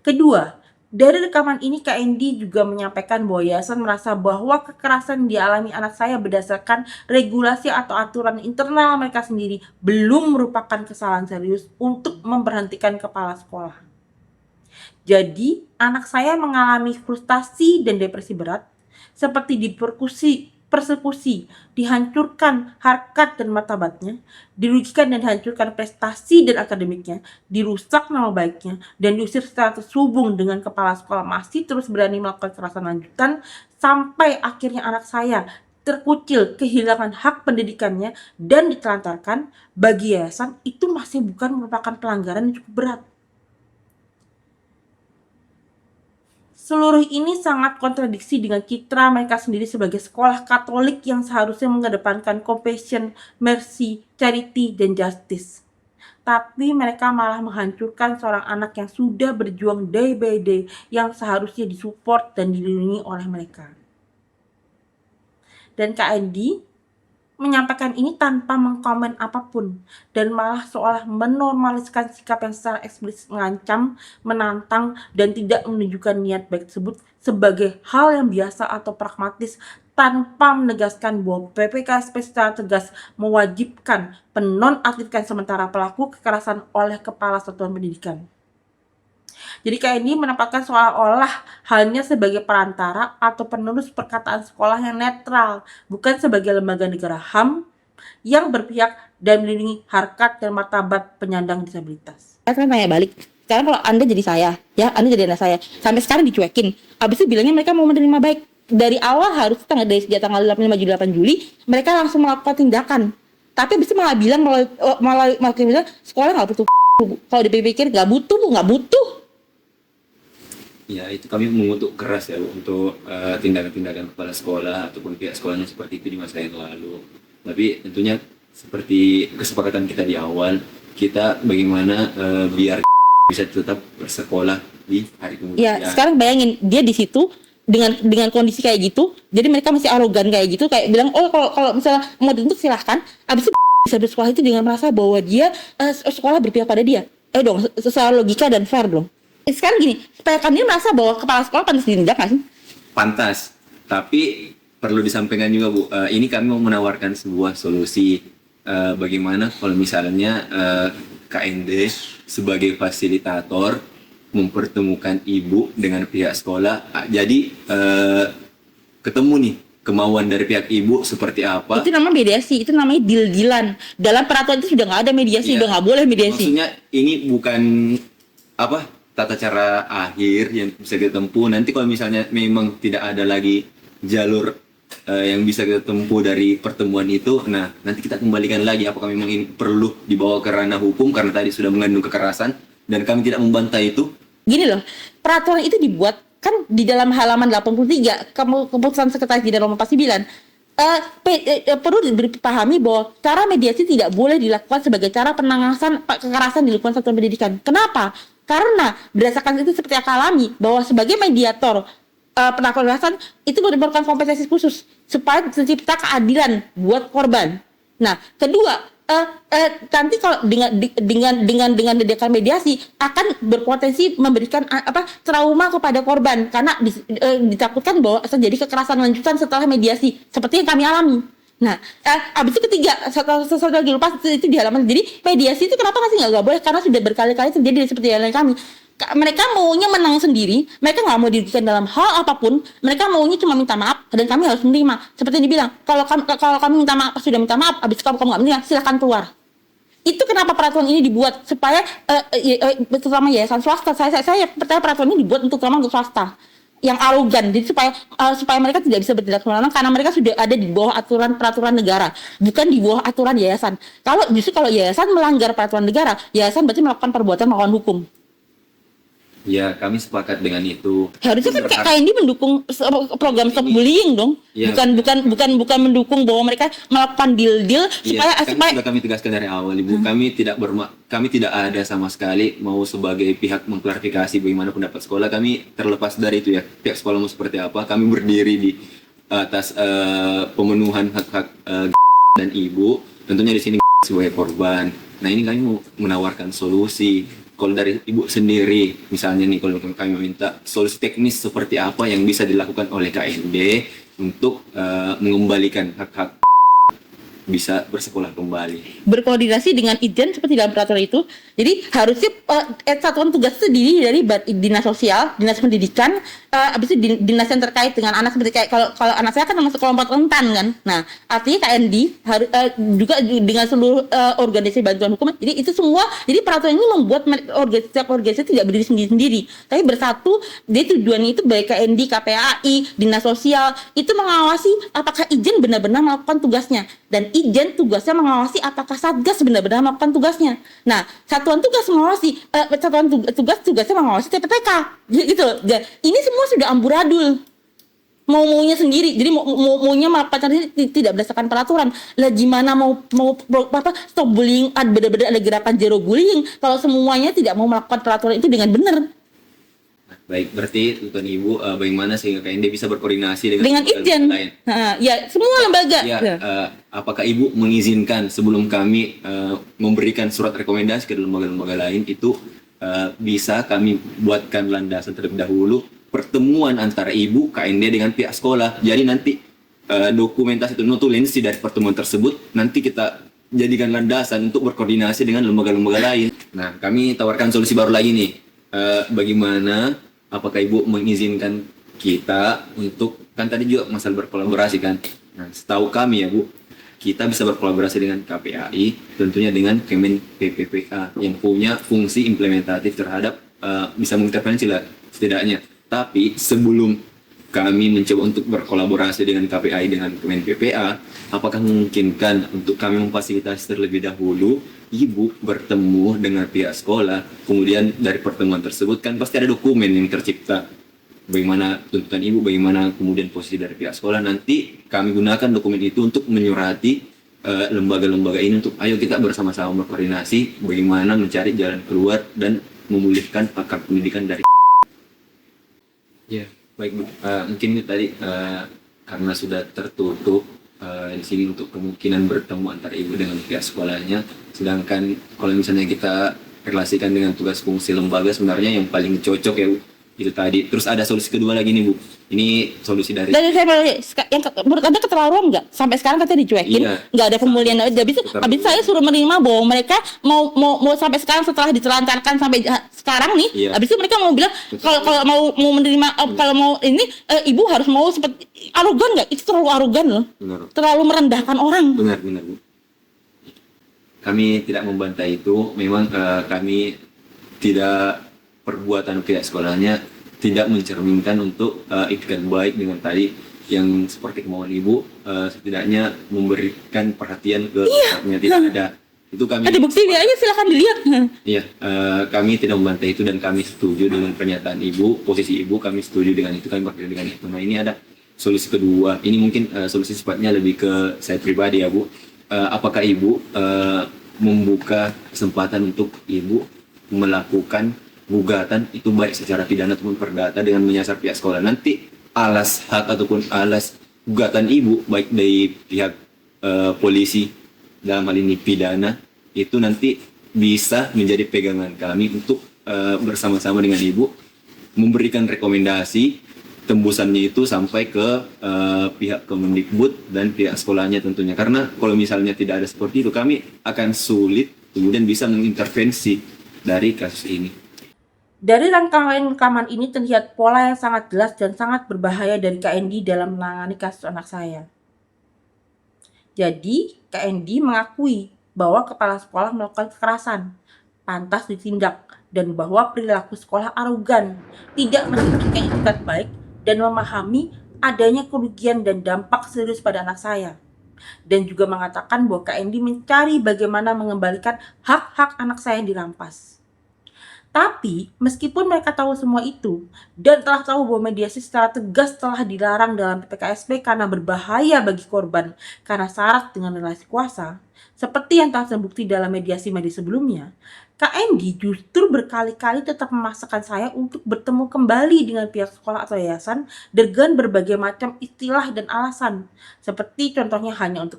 A: Kedua, dari rekaman ini KND juga menyampaikan bahwa yayasan merasa bahwa kekerasan yang dialami anak saya berdasarkan regulasi atau aturan internal mereka sendiri belum merupakan kesalahan serius untuk memberhentikan kepala sekolah. Jadi, anak saya mengalami frustasi dan depresi berat, seperti persekusi, dihancurkan harkat dan martabatnya, dirugikan dan dihancurkan prestasi dan akademiknya, dirusak nama baiknya, dan diusir secara terhubung dengan kepala sekolah masih terus berani melakukan kekerasan lanjutan, sampai akhirnya anak saya terkucil, kehilangan hak pendidikannya, dan ditelantarkan. Bagi yayasan, itu masih bukan merupakan pelanggaran yang cukup berat. Seluruh ini sangat kontradiksi dengan citra mereka sendiri sebagai sekolah Katolik yang seharusnya mengedepankan compassion, mercy, charity, dan justice. Tapi mereka malah menghancurkan seorang anak yang sudah berjuang day by day, yang seharusnya disupport dan dilindungi oleh mereka. Dan KND menyampaikan ini tanpa mengkomen apapun, dan malah seolah menormaliskan sikap yang secara eksplisit mengancam, menantang, dan tidak menunjukkan niat baik tersebut sebagai hal yang biasa atau pragmatis, tanpa menegaskan bahwa PPKSP secara tegas mewajibkan penonaktifkan sementara pelaku kekerasan oleh kepala satuan pendidikan. Jadi KND menempatkan seolah-olah hanya sebagai perantara atau penerus perkataan sekolah yang netral, bukan sebagai lembaga negara HAM yang berpihak dan melindungi harkat dan martabat penyandang disabilitas.
D: Saya tanya balik, sekarang kalau Anda jadi saya, ya Anda jadi anak saya, sampai sekarang dicuekin, habis itu bilangnya mereka mau menerima baik. Dari awal harus dari sejak tanggal 5 Juli 8 Juli, mereka langsung melakukan tindakan. Tapi habis itu malah bilang, malah bilang sekolah nggak butuh. Kalau dipikir nggak butuh.
F: Ya, itu kami mengutuk keras ya Bu, untuk tindakan-tindakan kepala sekolah ataupun pihak sekolahnya seperti itu di masa yang lalu. Tapi tentunya seperti kesepakatan kita di awal, kita bagaimana biar bisa tetap bersekolah di hari kemudian.
D: Ya, sekarang bayangin dia di situ dengan kondisi kayak gitu, jadi mereka masih arogan kayak gitu, kayak bilang kalau misalnya mau dituntut silahkan. Abis itu bisa bersekolah itu dengan merasa bahwa dia sekolah berpihak pada dia. Dong, secara logika dan fair dong. Sekarang gini, supaya kami merasa bahwa kepala sekolah pantas ditindak nggak sih?
F: Pantas, tapi perlu disampaikan juga Bu, ini kami mau menawarkan sebuah solusi bagaimana kalau misalnya KND sebagai fasilitator mempertemukan ibu dengan pihak sekolah, jadi ketemu nih kemauan dari pihak ibu seperti apa.
D: Itu namanya mediasi, itu namanya deal-dealan. Dalam peraturan itu sudah nggak ada mediasi, udah nggak boleh mediasi.
F: Maksudnya ini bukan tata cara akhir yang bisa kita tempuh. Nanti kalau misalnya memang tidak ada lagi jalur yang bisa kita tempuh dari pertemuan itu, nah nanti kita kembalikan lagi apakah memang ini perlu dibawa ke ranah hukum karena tadi sudah mengandung kekerasan dan kami tidak membantah itu.
D: Gini loh, peraturan itu dibuat kan di dalam halaman 83 keputusan sekretaris jenderal nomor 49. Perlu dipahami bahwa cara mediasi tidak boleh dilakukan sebagai cara penanganan kekerasan di lingkungan satuan pendidikan. Kenapa? Karena berdasarkan itu seperti yang alami bahwa sebagai mediator penanganan kekerasan itu merupakan kompetensi khusus supaya tercipta keadilan buat korban. Nah, kedua, nanti kalau dengan tindakan mediasi akan berpotensi memberikan trauma kepada korban karena ditakutkan bahwa terjadi kekerasan lanjutan setelah mediasi seperti yang kami alami. Nah, abis itu ketiga, sesuatu lagi lupa itu di halaman. Jadi mediasi itu kenapa nggak boleh? Karena sudah berkali-kali terjadi seperti yang kami. Mereka maunya menang sendiri, mereka nggak mau dirugikan dalam hal apapun, mereka maunya cuma minta maaf dan kami harus menerima. Seperti yang dibilang, kalau kami minta maaf, sudah minta maaf, abis itu kamu nggak menerima, silakan keluar. Itu kenapa peraturan ini dibuat supaya terutama yayasan swasta. Saya percaya peraturan ini dibuat terutama untuk swasta yang arogan, jadi supaya mereka tidak bisa bertindak sembarangan karena mereka sudah ada di bawah peraturan negara, bukan di bawah aturan yayasan. Kalau yayasan melanggar peraturan negara, yayasan berarti melakukan perbuatan melawan hukum.
F: Ya, kami sepakat dengan itu.
D: Harusnya kan
F: Berhak-
D: KND mendukung program stop bullying dong.
F: Iya.
D: Bukan mendukung bahwa mereka melakukan deal-deal supaya
F: Iya, kan
D: supaya
F: sudah kami tegaskan dari awal, Ibu. Kami tidak ada sama sekali mau sebagai pihak mengklarifikasi bagaimana pendapat sekolah. Kami terlepas dari itu ya. Pihak sekolah mau seperti apa, kami berdiri di atas pemenuhan hak-hak dan Ibu. Tentunya di sini sebagai korban. Nah, ini kami mau menawarkan solusi. Kalau dari Ibu sendiri, misalnya nih, kalau kami meminta solusi teknis seperti apa yang bisa dilakukan oleh KND untuk mengembalikan hak-hak bisa bersekolah kembali.
D: berkoordinasi dengan Ijen seperti dalam peraturan itu. Jadi harusnya satuan tugas itu terdiri dari dinas sosial, dinas pendidikan, habis itu dinas yang terkait dengan anak, seperti kayak kalau anak saya kan termasuk kelompok rentan kan. Nah, artinya KND harus juga dengan seluruh organisasi bantuan hukum. Jadi itu semua, jadi peraturan ini membuat organisasi tidak berdiri sendiri-sendiri, tapi bersatu. Jadi tujuannya itu baik KND, KPAI, dinas sosial itu mengawasi apakah Ijen benar-benar melakukan tugasnya, dan Ijen tugasnya mengawasi apakah Satgas benar-benar melakukan tugasnya. Nah, satuan tugas mengawasi, tugasnya mengawasi TPPK, gitu. Dan ini semua sudah amburadul, maunya sendiri. Jadi maunya melakukan tidak berdasarkan peraturan. Lah gimana mau stop bullying, benar-benar ada gerakan zero bullying kalau semuanya tidak mau melakukan peraturan itu dengan benar.
F: Baik, berarti tuntutan Ibu bagaimana sehingga KND bisa berkoordinasi
D: Dengan
F: dengan
D: Ijen.
F: lain.
D: Ya, semua lembaga.
F: Ya, apakah Ibu mengizinkan sebelum kami memberikan surat rekomendasi ke lembaga-lembaga lain itu bisa kami buatkan landasan terlebih dahulu pertemuan antara Ibu, KND dengan pihak sekolah. Jadi nanti dokumentasi atau notulensi dari pertemuan tersebut nanti kita jadikan landasan untuk berkoordinasi dengan lembaga-lembaga lain. Nah, kami tawarkan solusi baru lagi nih. Bagaimana, apakah Ibu mengizinkan kita untuk, kan tadi juga masalah berkolaborasi kan. Nah, setahu kami ya Bu, kita bisa berkolaborasi dengan KPAI, tentunya dengan Kemen PPPA yang punya fungsi implementatif terhadap bisa mengintervensi lah setidaknya. Tapi sebelum kami mencoba untuk berkolaborasi dengan KPAI dengan Kemen PPA, apakah memungkinkan untuk kami memfasilitasi terlebih dahulu Ibu bertemu dengan pihak sekolah, kemudian dari pertemuan tersebut kan pasti ada dokumen yang tercipta, bagaimana tuntutan Ibu, bagaimana kemudian posisi dari pihak sekolah. Nanti kami gunakan dokumen itu untuk menyurati lembaga-lembaga ini untuk ayo kita bersama-sama berkoordinasi bagaimana mencari jalan keluar dan memulihkan hak pendidikan dari. Ya, baik Bu. Mungkin itu tadi karena sudah tertutup di sini untuk kemungkinan bertemu antara Ibu dengan pihak sekolahnya. Sedangkan kalau misalnya kita relasikan dengan tugas fungsi lembaga, sebenarnya yang paling cocok ya Bu, itu tadi. Terus ada solusi kedua lagi nih Bu. Ini solusi dari
D: Dan saya yang menurut Anda keterlaluan nggak? Sampai sekarang katanya dicuekin,
F: Iya.
D: nggak ada pemulihan. Habis saya suruh menerima bahwa mereka mau sampai sekarang setelah ditelantarkan sampai sekarang nih,
F: Iya.
D: habis itu mereka mau bilang kalau mau menerima, kalau mau ini Ibu harus mau seperti arogan nggak? Itu terlalu arogan loh,
F: benar.
D: terlalu merendahkan orang.
F: Benar Bu. Kami tidak membantah itu. Memang kami tidak, perbuatan pihak sekolahnya tidak mencerminkan untuk itikat baik dengan tadi yang seperti kemauan Ibu, setidaknya memberikan perhatian ke anaknya tidak ada. Itu kami
D: Ada bukti dia aja, silakan dilihat.
F: Iya, kami tidak membantah itu dan kami setuju dengan pernyataan Ibu, posisi Ibu kami setuju dengan itu, kami bekerja dengan itu. Nah, ini ada solusi kedua. Ini mungkin solusi sifatnya lebih ke saya pribadi ya Bu. Apakah Ibu membuka kesempatan untuk Ibu melakukan gugatan itu baik secara pidana ataupun perdata dengan menyasar pihak sekolah. Nanti alas hak ataupun alas gugatan Ibu baik dari pihak polisi dalam hal ini pidana itu nanti bisa menjadi pegangan kami untuk bersama-sama dengan Ibu memberikan rekomendasi tembusannya itu sampai ke pihak Kemendikbud dan pihak sekolahnya tentunya. Karena kalau misalnya tidak ada seperti itu, kami akan sulit kemudian bisa mengintervensi dari kasus ini.
A: Dari rangkaian rekaman ini terlihat pola yang sangat jelas dan sangat berbahaya dari KND dalam menangani kasus anak saya. Jadi, KND mengakui bahwa kepala sekolah melakukan kekerasan, pantas ditindak, dan bahwa perilaku sekolah arogan, tidak memiliki etikat baik, dan memahami adanya kerugian dan dampak serius pada anak saya. Dan juga mengatakan bahwa KND mencari bagaimana mengembalikan hak-hak anak saya yang dirampas. Tapi, meskipun mereka tahu semua itu, dan telah tahu bahwa mediasi secara tegas telah dilarang dalam PPKSP karena berbahaya bagi korban karena syarat dengan relasi kuasa, seperti yang telah terbukti dalam mediasi sebelumnya, KND justru berkali-kali tetap memaksakan saya untuk bertemu kembali dengan pihak sekolah atau yayasan dengan berbagai macam istilah dan alasan. Seperti contohnya hanya untuk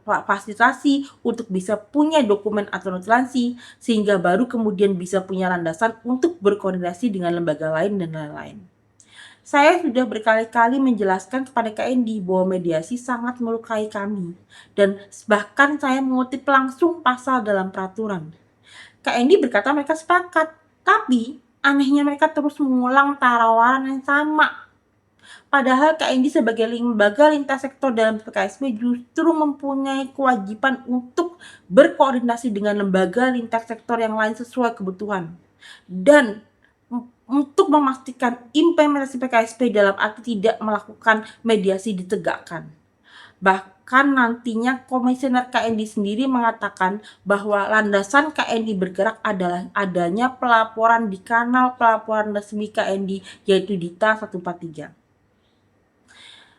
A: fasilitasi, untuk bisa punya dokumen atau notulensi, sehingga baru kemudian bisa punya landasan untuk berkoordinasi dengan lembaga lain dan lain-lain. Saya sudah berkali-kali menjelaskan kepada KND bahwa mediasi sangat melukai kami, dan bahkan saya mengutip langsung pasal dalam peraturan. KND berkata mereka sepakat, tapi anehnya mereka terus mengulang tawaran yang sama. Padahal KND sebagai lembaga lintas sektor dalam PPKSP justru mempunyai kewajiban untuk berkoordinasi dengan lembaga lintas sektor yang lain sesuai kebutuhan. Dan untuk memastikan implementasi PPKSP dalam arti tidak melakukan mediasi ditegakkan. Bahkan nantinya komisioner KND sendiri mengatakan bahwa landasan KND bergerak adalah adanya pelaporan di kanal pelaporan resmi KND yaitu Dita 143.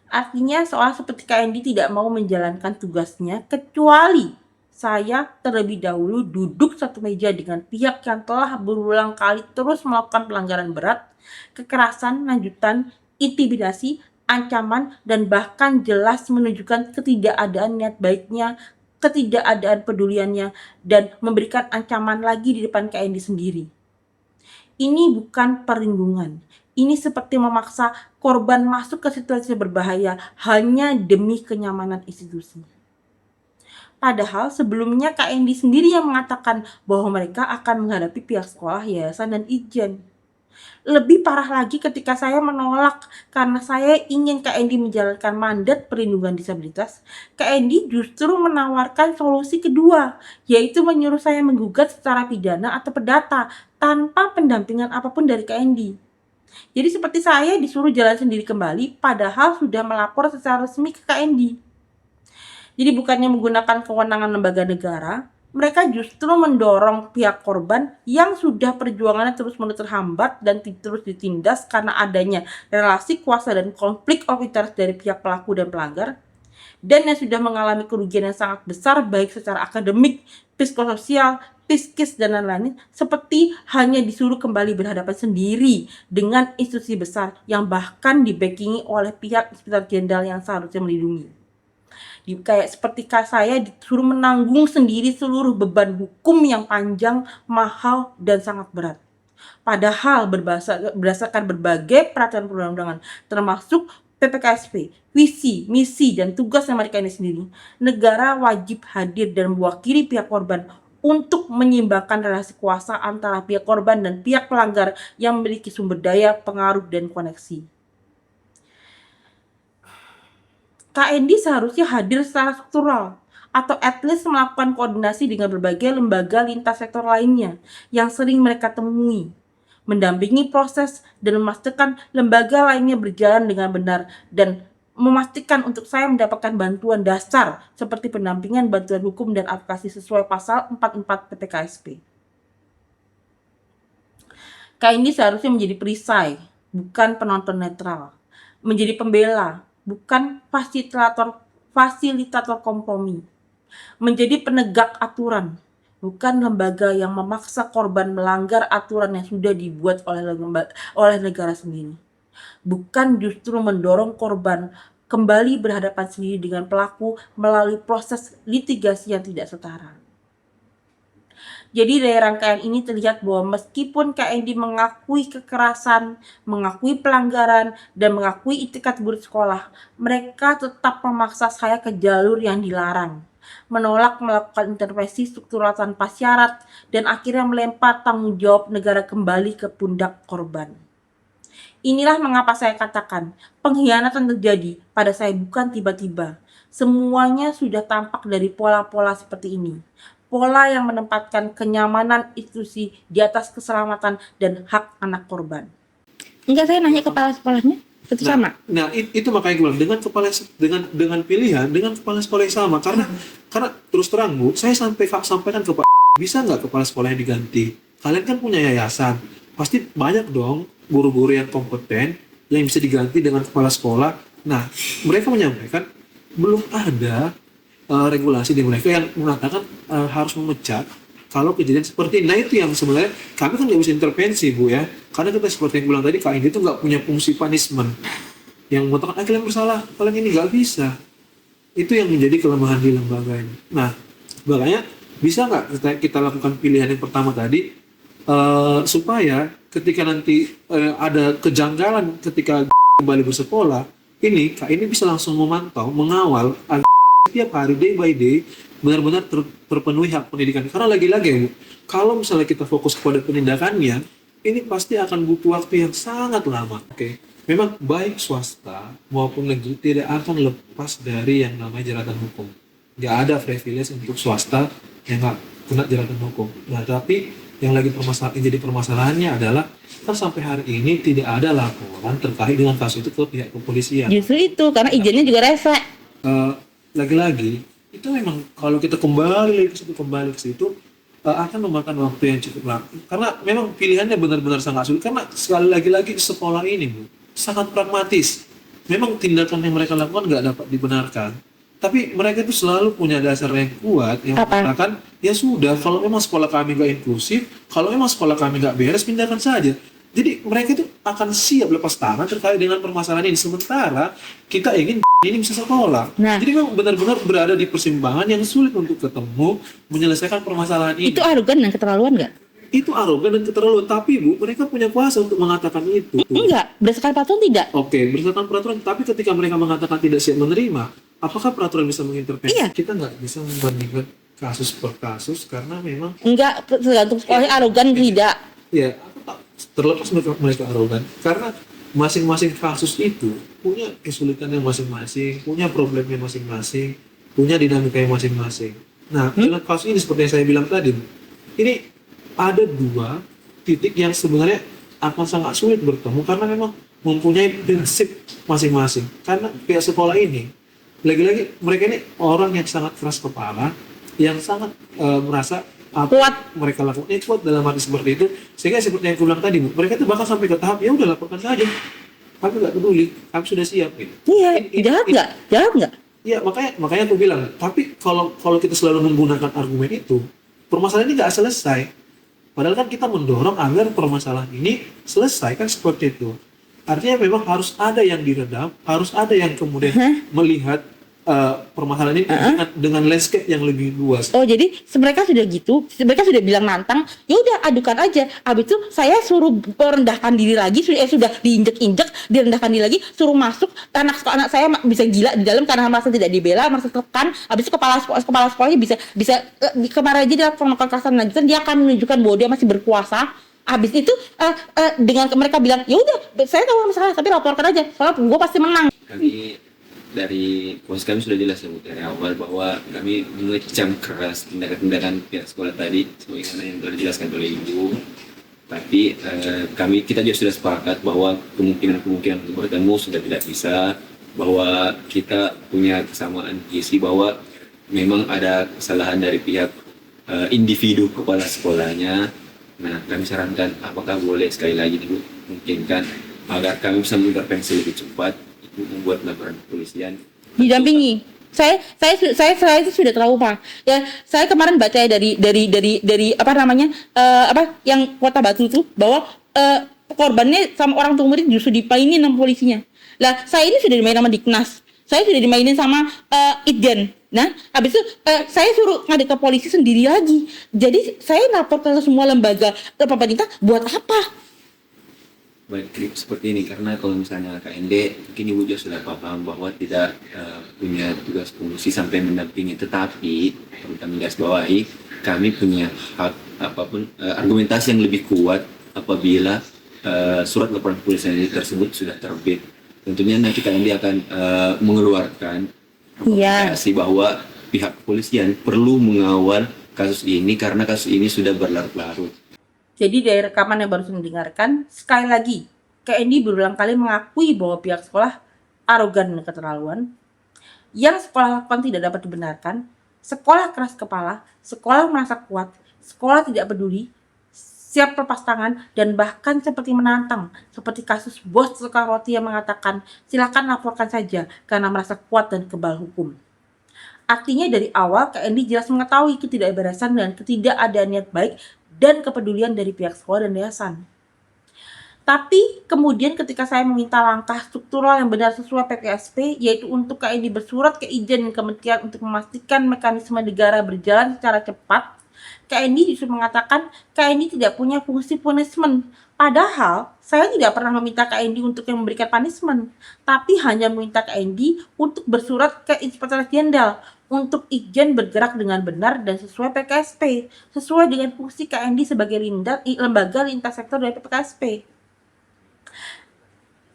A: Artinya soal seperti KND tidak mau menjalankan tugasnya kecuali saya terlebih dahulu duduk satu meja dengan pihak yang telah berulang kali terus melakukan pelanggaran berat, kekerasan, lanjutan, intimidasi, ancaman, dan bahkan jelas menunjukkan ketidakadaan niat baiknya, ketidakadaan peduliannya, dan memberikan ancaman lagi di depan KND sendiri. Ini bukan perlindungan. Ini seperti memaksa korban masuk ke situasi berbahaya hanya demi kenyamanan institusi. Padahal sebelumnya KND sendiri yang mengatakan bahwa mereka akan menghadapi pihak sekolah, yayasan, dan Ijen. Lebih parah lagi ketika saya menolak karena saya ingin KND menjalankan mandat perlindungan disabilitas, KND justru menawarkan solusi kedua, yaitu menyuruh saya menggugat secara pidana atau perdata tanpa pendampingan apapun dari KND. Jadi seperti saya disuruh jalan sendiri kembali padahal sudah melapor secara resmi ke KND. Jadi bukannya menggunakan kewenangan lembaga negara, mereka justru mendorong pihak korban yang sudah perjuangannya terus-menerus terhambat dan terus ditindas karena adanya relasi kuasa dan konflik of interest dari pihak pelaku dan pelanggar, dan yang sudah mengalami kerugian yang sangat besar baik secara akademik, psikososial, psikis, dan lain-lain, seperti hanya disuruh kembali berhadapan sendiri dengan institusi besar yang bahkan dibackingi oleh pihak Inspektur Jenderal yang seharusnya melindungi. Kayak seperti saya disuruh menanggung sendiri seluruh beban hukum yang panjang, mahal, dan sangat berat. Padahal berdasarkan berbagai peraturan perundang-undangan termasuk PPKSP, visi, misi, dan tugas yang mereka ini sendiri, negara wajib hadir dan mewakili pihak korban untuk menyeimbangkan relasi kuasa antara pihak korban dan pihak pelanggar yang memiliki sumber daya, pengaruh, dan koneksi. KND seharusnya hadir secara struktural atau at least melakukan koordinasi dengan berbagai lembaga lintas sektor lainnya yang sering mereka temui, mendampingi proses dan memastikan lembaga lainnya berjalan dengan benar, dan memastikan untuk saya mendapatkan bantuan dasar seperti pendampingan, bantuan hukum, dan advokasi sesuai pasal 44 PPKSP. KND seharusnya menjadi perisai, bukan penonton netral, menjadi pembela, bukan fasilitator kompromi, menjadi penegak aturan, bukan lembaga yang memaksa korban melanggar aturan yang sudah dibuat oleh negara sendiri, bukan justru mendorong korban kembali berhadapan sendiri dengan pelaku melalui proses litigasi yang tidak setara. Jadi dari rangkaian ini terlihat bahwa meskipun KND mengakui kekerasan, mengakui pelanggaran, dan mengakui itikat buruk sekolah, mereka tetap memaksa saya ke jalur yang dilarang, menolak melakukan intervensi struktural tanpa syarat, dan akhirnya melempar tanggung jawab negara kembali ke pundak korban. Inilah mengapa saya katakan, pengkhianatan terjadi pada saya bukan tiba-tiba. Semuanya sudah tampak dari pola-pola seperti ini. Pola yang menempatkan kenyamanan institusi di atas keselamatan dan hak anak korban. Enggak, saya nanya kepala sekolahnya, itu sama.
E: Nah, itu makanya gue bilang dengan pilihan dengan kepala sekolah yang sama, karena terus terang Bu, saya sampaikan ke Pak, bisa nggak kepala sekolahnya diganti? kalian kan punya yayasan, pasti banyak dong guru-guru yang kompeten yang bisa diganti dengan kepala sekolah. Nah, mereka menyampaikan belum ada regulasi di mereka yang mengatakan harus memecat kalau kejadian seperti ini. Nah, itu yang sebenarnya kami kan nggak bisa intervensi, Bu, ya, karena kita seperti yang bilang tadi, KID itu nggak punya fungsi punishment yang mengatakan kalian bersalah, kalian ini nggak bisa. Itu yang menjadi kelemahan di lembaga ini. Nah, makanya bisa nggak kita lakukan pilihan yang pertama tadi, supaya ketika nanti ada kejanggalan ketika kembali bersekolah, ini bisa langsung memantau, mengawal agar setiap hari, day by day, benar-benar terpenuhi hak pendidikan. Karena lagi-lagi, Bu, kalau misalnya kita fokus kepada penindakannya, ini pasti akan butuh waktu yang sangat lama. Oke, memang baik swasta maupun negeri tidak akan lepas dari yang namanya jeratan hukum. Nggak ada privilege untuk swasta yang nggak kena jeratan hukum. Nah, tapi yang lagi jadi permasalahannya adalah kan sampai hari ini tidak ada laporan terkait dengan kasus itu ke pihak kepolisian.
D: Justru itu karena izinnya juga rese.
E: Lagi-lagi itu memang kalau kita kembali ke situ akan memakan waktu yang cukup lama, karena memang pilihannya benar-benar sangat sulit. Karena sekali lagi sekolah ini, Bu, sangat pragmatis. Memang tindakan yang mereka lakukan nggak dapat dibenarkan, tapi mereka itu selalu punya dasar yang kuat yang mengatakan ya sudah, kalau memang sekolah kami nggak inklusif, kalau memang sekolah kami nggak beres, pindahkan saja. Jadi mereka itu akan siap lepas tangan terkait dengan permasalahan ini. Sementara kita ingin ini bisa sekolah.
D: Nah.
E: Jadi memang benar-benar berada di persimpangan yang sulit untuk ketemu menyelesaikan permasalahan ini.
D: Itu arogan dan keterlaluan nggak?
E: Itu arogan dan keterlaluan. Tapi, Bu, mereka punya kuasa untuk mengatakan itu.
D: Enggak, berdasarkan peraturan tidak.
E: Oke, berdasarkan peraturan. Tapi ketika mereka mengatakan tidak siap menerima, apakah peraturan bisa mengintervensi?
D: Iya.
E: Kita nggak bisa membandingkan kasus per kasus karena memang
D: Enggak, tergantung sekolahnya arogan tidak.
E: ya aku tak terlepas mereka arogan karena masing-masing kasus itu punya kesulitannya masing-masing, punya problemnya masing-masing, punya dinamikanya masing-masing. Nah, dalam kasus ini seperti yang saya bilang tadi, ini ada dua titik yang sebenarnya akan sangat sulit bertemu karena memang mempunyai prinsip masing-masing. Karena pihak sekolah ini, lagi-lagi mereka ini orang yang sangat keras kepala, yang sangat merasa
D: Kuat.
E: mereka lakukan kuat dalam arti seperti itu, sehingga seperti yang aku bilang tadi, Bu, mereka itu bahkan sampai ke tahap ya udah laporkan saja, kami nggak peduli, kami sudah siap gitu.
D: Iya, jahat nggak? Jahat nggak?
E: Iya, makanya aku bilang, tapi kalau kita selalu menggunakan argumen itu, permasalahan ini nggak selesai. Padahal kan kita mendorong agar permasalahan ini selesai, kan seperti itu. Artinya memang harus ada yang diredam, harus ada yang kemudian melihat permasalahan ini dengan landscape yang lebih luas.
D: Oh, jadi mereka sudah gitu, mereka sudah bilang nantang, ya udah adukan aja. Habis itu saya suruh merendahkan diri lagi, sudah diinjek-injek, direndahkan diri lagi, suruh masuk. Anak saya bisa gila di dalam karena merasa tidak dibela, merasa tertekan. Habis itu kepala sekolahnya bisa kemarin aja dia melakukan kekerasan lanjutan, dia akan menunjukkan bahwa dia masih berkuasa. Habis itu dengan mereka bilang, ya udah saya tahu masalah, tapi laporkan aja, soalnya gue pasti menang.
F: Kami dari posisi kami sudah jelas ya, Bu, dari awal bahwa kami mengecam keras tindakan-tindakan pihak sekolah tadi sebagaimana yang telah dijelaskan oleh Ibu. Tapi kita juga sudah sepakat bahwa kemungkinan untuk bertemu sudah tidak bisa, bahwa kita punya kesamaan visi bahwa memang ada kesalahan dari pihak individu kepala sekolahnya. Nah, kami sarankan apakah boleh sekali lagi dimungkinkan agar kami bisa mengintervensi lebih cepat, membuat laporan kepolisian.
D: Didampingi. Saya itu sudah trauma. Ya, saya kemarin baca ya dari apa namanya? Yang Kota Batu itu bahwa korbannya sama orang tua murid justru dimainin sama polisinya. Lah, saya ini sudah dimainin sama Diknas. Saya sudah dimainin sama Itjen. Nah, habis itu saya suruh ngadu ke polisi sendiri lagi. Jadi saya lapor ke semua lembaga pemerintah buat apa?
F: Baik, seperti ini, karena kalau misalnya KND mungkin Ibu juga sudah paham bahwa tidak punya tugas fungsi sampai mendampingi, tetapi perlu kami garis bawahi, kami punya hak apapun argumentasi yang lebih kuat apabila surat laporan kepolisian tersebut sudah terbit. Tentunya nanti KND akan mengeluarkan rekomendasi bahwa pihak kepolisian perlu mengawal kasus ini karena kasus ini sudah berlarut-larut.
A: Jadi dari rekaman yang baru saya dengarkan, sekali lagi, KND berulang kali mengakui bahwa pihak sekolah arogan dan keterlaluan. Yang sekolah lakukan tidak dapat dibenarkan, sekolah keras kepala, sekolah merasa kuat, sekolah tidak peduli, siap lepas tangan, dan bahkan seperti menantang, seperti kasus bos tukang roti yang mengatakan, silakan laporkan saja karena merasa kuat dan kebal hukum. Artinya dari awal KND jelas mengetahui ketidakberasan dan ketidakadaan niat baik dan kepedulian dari pihak sekolah dan yayasan. Tapi kemudian ketika saya meminta langkah struktural yang benar sesuai PPSP, yaitu untuk KND bersurat ke Ijen Kementerian untuk memastikan mekanisme negara berjalan secara cepat, KND justru mengatakan KND tidak punya fungsi punishment. Padahal saya tidak pernah meminta KND untuk yang memberikan punishment, tapi hanya meminta KND untuk bersurat ke Inspektorat Jenderal untuk Ijen bergerak dengan benar dan sesuai PKSP, sesuai dengan fungsi KND sebagai lembaga lintas sektor dari PKSP.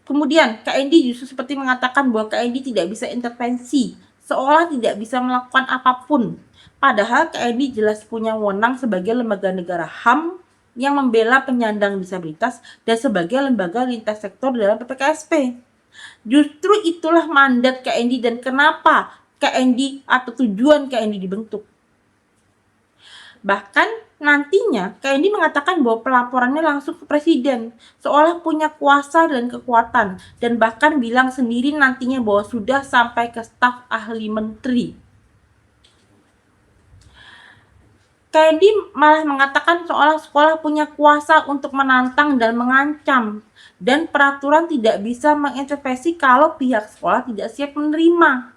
A: Kemudian KND justru seperti mengatakan bahwa KND tidak bisa intervensi, seolah tidak bisa melakukan apapun. Padahal KND jelas punya wewenang sebagai lembaga negara HAM yang membela penyandang disabilitas dan sebagai lembaga lintas sektor dalam PPKSP. Justru itulah mandat KND dan kenapa KND atau tujuan KND dibentuk. Bahkan nantinya KND mengatakan bahwa pelaporannya langsung ke presiden, seolah punya kuasa dan kekuatan, dan bahkan bilang sendiri nantinya bahwa sudah sampai ke staf ahli menteri. KND malah mengatakan seolah sekolah punya kuasa untuk menantang dan mengancam, dan peraturan tidak bisa mengintervensi kalau pihak sekolah tidak siap menerima.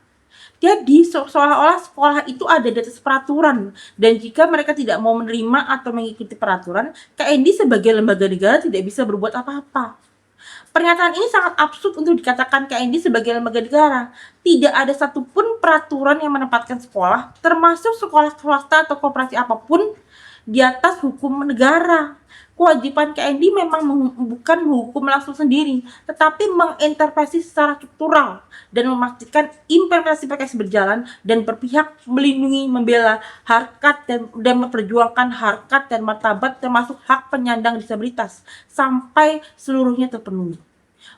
A: Jadi seolah-olah sekolah itu ada di atas peraturan, dan jika mereka tidak mau menerima atau mengikuti peraturan, KND sebagai lembaga negara tidak bisa berbuat apa-apa. Pernyataan ini sangat absurd untuk dikatakan KND sebagai lembaga negara. Tidak ada satupun peraturan yang menempatkan sekolah, termasuk sekolah swasta atau koperasi apapun, di atas hukum negara. Kewajiban KND memang bukan menghukum langsung sendiri, tetapi mengintervensi secara struktural dan memastikan implementasi PKS berjalan dan berpihak melindungi, membela harkat dan memperjuangkan harkat dan martabat termasuk hak penyandang disabilitas sampai seluruhnya terpenuhi.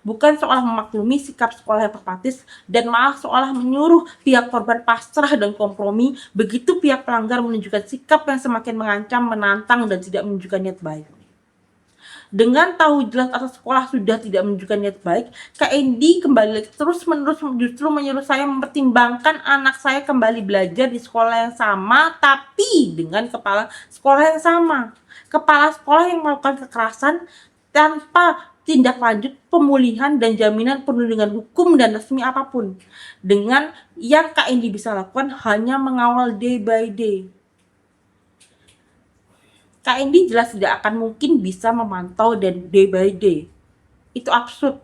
A: Bukan seolah memaklumi sikap sekolah yang pragmatis dan malah seolah menyuruh pihak korban pasrah dan kompromi, begitu pihak pelanggar menunjukkan sikap yang semakin mengancam, menantang, dan tidak menunjukkan niat baik. Dengan tahu jelas atas sekolah sudah tidak menunjukkan niat baik, KND kembali terus-menerus justru menyuruh saya mempertimbangkan anak saya kembali belajar di sekolah yang sama, tapi dengan kepala sekolah yang sama. Kepala sekolah yang melakukan kekerasan tanpa tindak lanjut pemulihan dan jaminan perlindungan hukum dan resmi apapun. Dengan yang KND bisa lakukan hanya mengawal day by day. KND jelas tidak akan mungkin bisa memantau dan day by day. Itu absurd.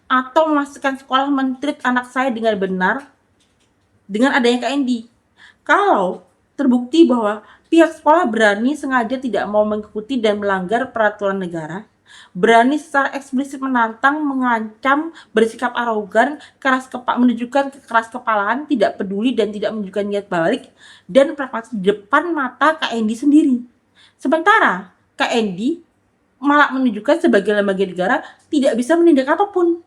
A: Atau memastikan sekolah men-treat anak saya dengan benar dengan adanya KND. Kalau terbukti bahwa pihak sekolah berani sengaja tidak mau mengikuti dan melanggar peraturan negara, berani secara eksplisit menantang, mengancam, bersikap arogan, menunjukkan keras kepalaan, tidak peduli dan tidak menunjukkan niat balik, dan pragmatis di depan mata KND sendiri. Sementara KND malah menunjukkan sebagai lembaga negara tidak bisa menindak apapun.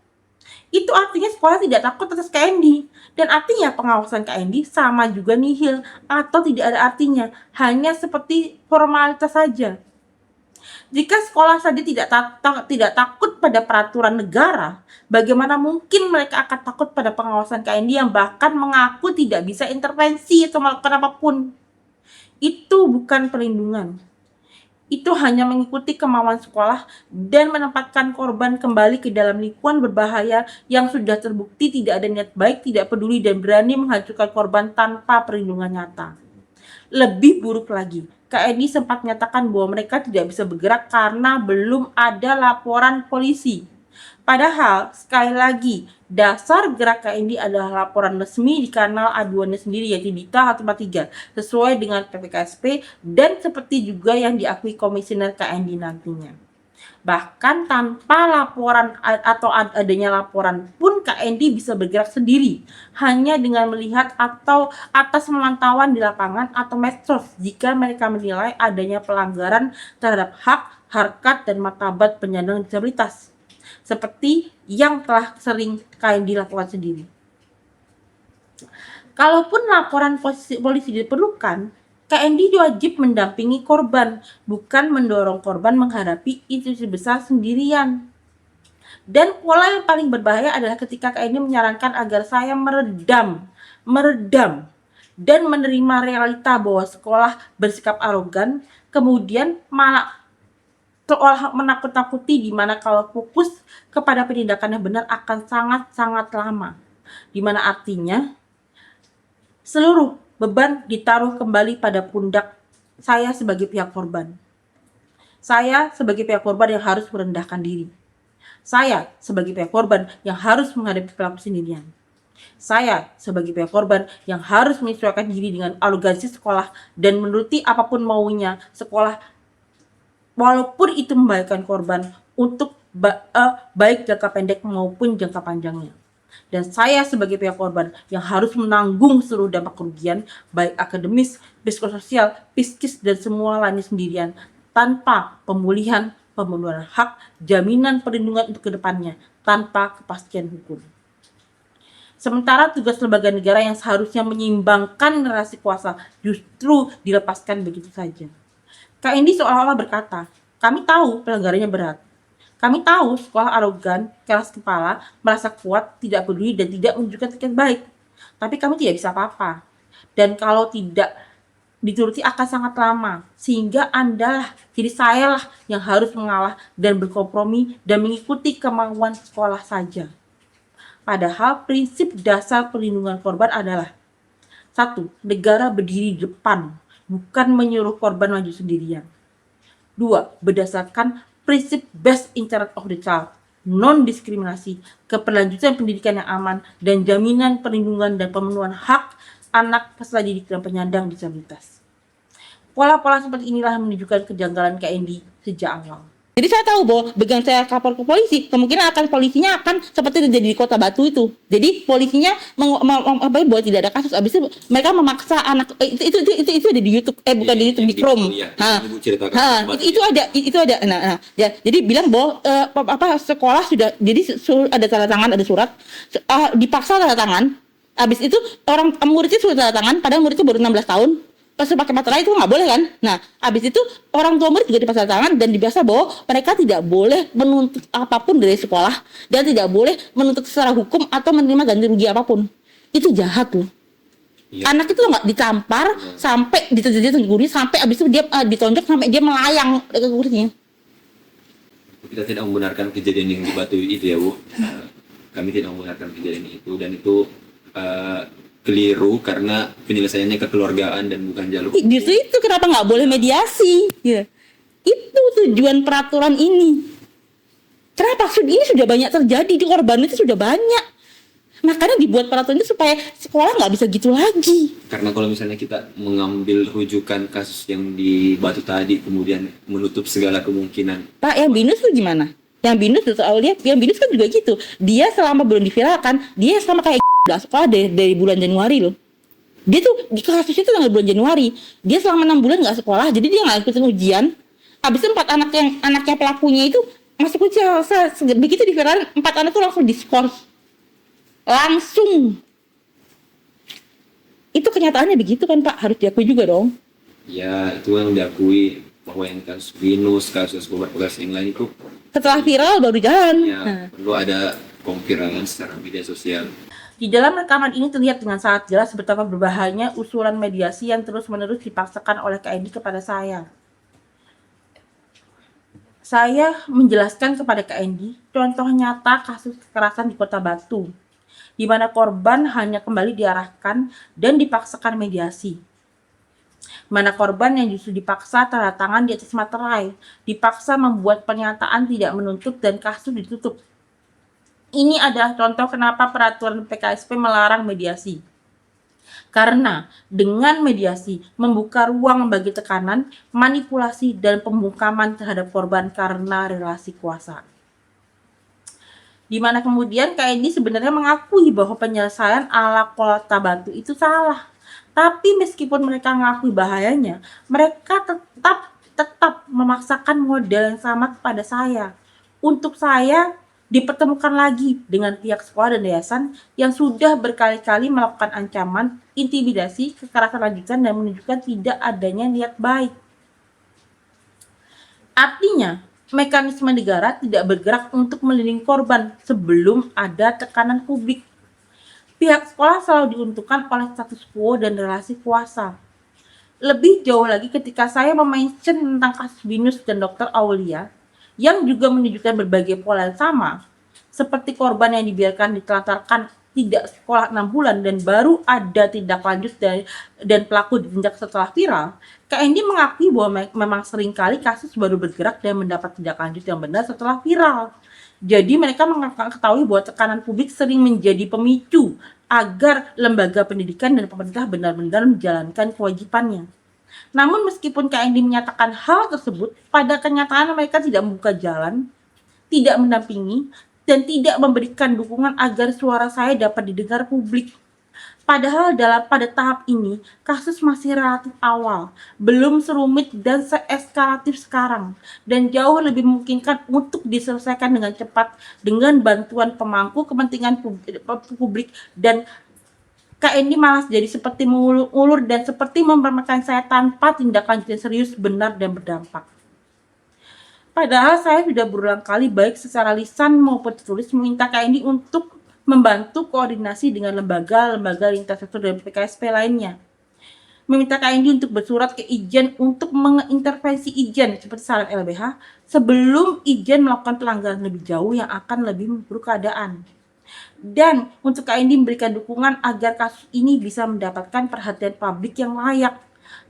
A: Itu artinya sekolah tidak takut atas KND, dan artinya pengawasan KND sama juga nihil atau tidak ada artinya, hanya seperti formalitas saja. Jika sekolah saja tidak takut pada peraturan negara, bagaimana mungkin mereka akan takut pada pengawasan KND yang bahkan mengaku tidak bisa intervensi atau melakukan apapun? Itu bukan perlindungan. Itu hanya mengikuti kemauan sekolah dan menempatkan korban kembali ke dalam lingkungan berbahaya yang sudah terbukti tidak ada niat baik, tidak peduli, dan berani menghancurkan korban tanpa perlindungan nyata. Lebih buruk lagi, KND sempat menyatakan bahwa mereka tidak bisa bergerak karena belum ada laporan polisi. Padahal, sekali lagi, dasar gerak KND adalah laporan resmi di kanal aduannya sendiri, yaitu Dita 143, sesuai dengan PPKSP dan seperti juga yang diakui komisioner KND nantinya. Bahkan tanpa laporan atau adanya laporan pun KND bisa bergerak sendiri, hanya dengan melihat atau atas pemantauan di lapangan atau medsos jika mereka menilai adanya pelanggaran terhadap hak, harkat, dan martabat penyandang disabilitas, seperti yang telah sering KND lakukan sendiri. Kalaupun laporan polisi diperlukan, KND wajib mendampingi korban, bukan mendorong korban menghadapi institusi besar sendirian. Dan pola yang paling berbahaya adalah ketika KND menyarankan agar saya meredam, dan menerima realita bahwa sekolah bersikap arogan, kemudian malah seolah menakut-nakuti, di mana kalau fokus kepada penindakan yang benar akan sangat-sangat lama. Di mana artinya seluruh beban ditaruh kembali pada pundak saya sebagai pihak korban. Saya sebagai pihak korban yang harus merendahkan diri. Saya sebagai pihak korban yang harus menghadapi pelaku sendirian. Saya sebagai pihak korban yang harus menyesuaikan diri dengan arogansi sekolah dan menuruti apapun maunya sekolah, walaupun itu membahayakan korban untuk baik jangka pendek maupun jangka panjangnya. Dan saya sebagai pihak korban yang harus menanggung seluruh dampak kerugian, baik akademis, psikososial, psikis, dan semua lainnya sendirian, tanpa pemulihan, pemenuhan hak, jaminan perlindungan untuk kedepannya, tanpa kepastian hukum. Sementara tugas lembaga negara yang seharusnya menyeimbangkan relasi kuasa justru dilepaskan begitu saja. KND seolah-olah berkata, kami tahu pelanggarannya berat. Kami tahu sekolah arogan, keras kepala, merasa kuat, tidak peduli, dan tidak menunjukkan tiket baik. Tapi kami tidak bisa apa-apa. Dan kalau tidak dituruti akan sangat lama, sehingga jadi saya lah yang harus mengalah dan berkompromi dan mengikuti kemauan sekolah saja. Padahal prinsip dasar perlindungan korban adalah 1. Negara berdiri di depan, bukan menyuruh korban maju sendirian. 2. Berdasarkan prinsip best interest of the child, non-diskriminasi, keberlanjutan pendidikan yang aman, dan jaminan perlindungan dan pemenuhan hak anak peserta didik dan penyandang disabilitas. Pola-pola seperti inilah yang menunjukkan kejanggalan KND sejak awal.
D: Jadi saya tahu bahwa begitu saya lapor ke polisi, kemungkinan polisinya akan seperti terjadi di Kota Batu itu. Jadi polisinya bahwa tidak ada kasus. Habis itu mereka memaksa anak itu ada di YouTube, bukan di YouTube, di Chrome. Itu ada. Ya, jadi bilang bahwa sekolah sudah, jadi ada tanda tangan, ada surat, dipaksa tanda tangan. Habis itu orang muridnya sudah tanda tangan, padahal muridnya baru 16 tahun. Pas pakai materai itu nggak boleh kan? Nah, habis itu orang tua murid juga dipaksa tangan dan dibahas bahwa mereka tidak boleh menuntut apapun dari sekolah dan tidak boleh menuntut secara hukum atau menerima ganti rugi apapun. Itu jahat loh. Ya. Anak itu nggak ditampar sampai ditengguri, sampai habis itu dia ditonjok sampai dia melayang ke kursinya.
F: Kita tidak membenarkan kejadian yang di Batu itu ya, Bu. Kami tidak membenarkan kejadian itu, dan itu keliru karena penyelesaiannya kekeluargaan dan bukan jalur hukum.
D: Justru itu kenapa nggak boleh mediasi? Ya. Itu tujuan peraturan ini. Kenapa ini sudah banyak terjadi, di korban itu sudah banyak. Makanya dibuat peraturan itu supaya sekolah nggak bisa gitu lagi.
F: Karena kalau misalnya kita mengambil rujukan kasus yang di Batu tadi, kemudian menutup segala kemungkinan.
D: Pak, yang Binus tuh gimana? Yang Binus tuh yang Binus kan juga gitu. Dia selama belum diviralkan, dia sama kayak sekolah dari bulan Januari loh. Dia tuh di kasusnya tuh tanggal bulan Januari. Dia selama 6 bulan nggak sekolah, jadi dia nggak ikutin ujian. Habis itu 4 anaknya pelakunya itu masuk ujian. Begitu diviralkan, 4 anak tuh langsung diskors. Langsung. Itu kenyataannya begitu kan Pak, harus diakui juga dong.
F: Ya, itu yang diakui bahwa yang kasus Binus, kasus beberapa kasus yang lain itu
D: setelah viral baru jalan.
F: Ya, perlu ada pemviralan secara media sosial.
A: Di dalam rekaman ini terlihat dengan sangat jelas betapa berbahayanya usulan mediasi yang terus-menerus dipaksakan oleh KND kepada saya. Saya menjelaskan kepada KND contoh nyata kasus kekerasan di Kota Batu, di mana korban hanya kembali diarahkan dan dipaksakan mediasi. Mana korban yang justru dipaksa tanda tangan di atas materai, dipaksa membuat pernyataan tidak menuntut dan kasus ditutup. Ini adalah contoh kenapa peraturan PKSP melarang mediasi. Karena dengan mediasi membuka ruang bagi tekanan, manipulasi, dan pembungkaman terhadap korban karena relasi kuasa. Di mana kemudian KND sebenarnya mengakui bahwa penyelesaian ala Kota Batu itu salah. Tapi meskipun mereka mengakui bahayanya, mereka tetap memaksakan model yang sama kepada saya. Untuk saya dipertemukan lagi dengan pihak sekolah dan yayasan yang sudah berkali-kali melakukan ancaman, intimidasi, kekerasan lanjutan dan menunjukkan tidak adanya niat baik. Artinya, mekanisme negara tidak bergerak untuk melindungi korban sebelum ada tekanan publik. Pihak sekolah selalu diuntungkan oleh status quo dan relasi kuasa. Lebih jauh lagi ketika saya mention tentang kasus Binus dan Dr. Aulia, yang juga menunjukkan berbagai pola yang sama, seperti korban yang dibiarkan ditelantarkan tidak sekolah 6 bulan dan baru ada tindak lanjut dan pelaku ditindak setelah viral. KND mengakui bahwa memang seringkali kasus baru bergerak dan mendapat tindak lanjut yang benar setelah viral. Jadi mereka mengetahui bahwa tekanan publik sering menjadi pemicu agar lembaga pendidikan dan pemerintah benar-benar menjalankan kewajibannya. Namun meskipun KND menyatakan hal tersebut, pada kenyataan mereka tidak membuka jalan, tidak mendampingi, dan tidak memberikan dukungan agar suara saya dapat didengar publik. Padahal pada tahap ini, kasus masih relatif awal, belum serumit dan seeskalatif sekarang, dan jauh lebih memungkinkan untuk diselesaikan dengan cepat dengan bantuan pemangku kepentingan publik dan KND malah jadi seperti mengulur dan seperti mempermainkan saya tanpa tindakan serius, benar, dan berdampak. Padahal saya sudah berulang kali baik secara lisan maupun tertulis meminta KND untuk membantu koordinasi dengan lembaga-lembaga lintas sektor dan PKSP lainnya. Meminta KND untuk bersurat ke Ijen untuk mengintervensi Ijen seperti saran LBH sebelum Ijen melakukan pelanggaran lebih jauh yang akan lebih memperburuk keadaan. Dan untuk KND memberikan dukungan agar kasus ini bisa mendapatkan perhatian publik yang layak.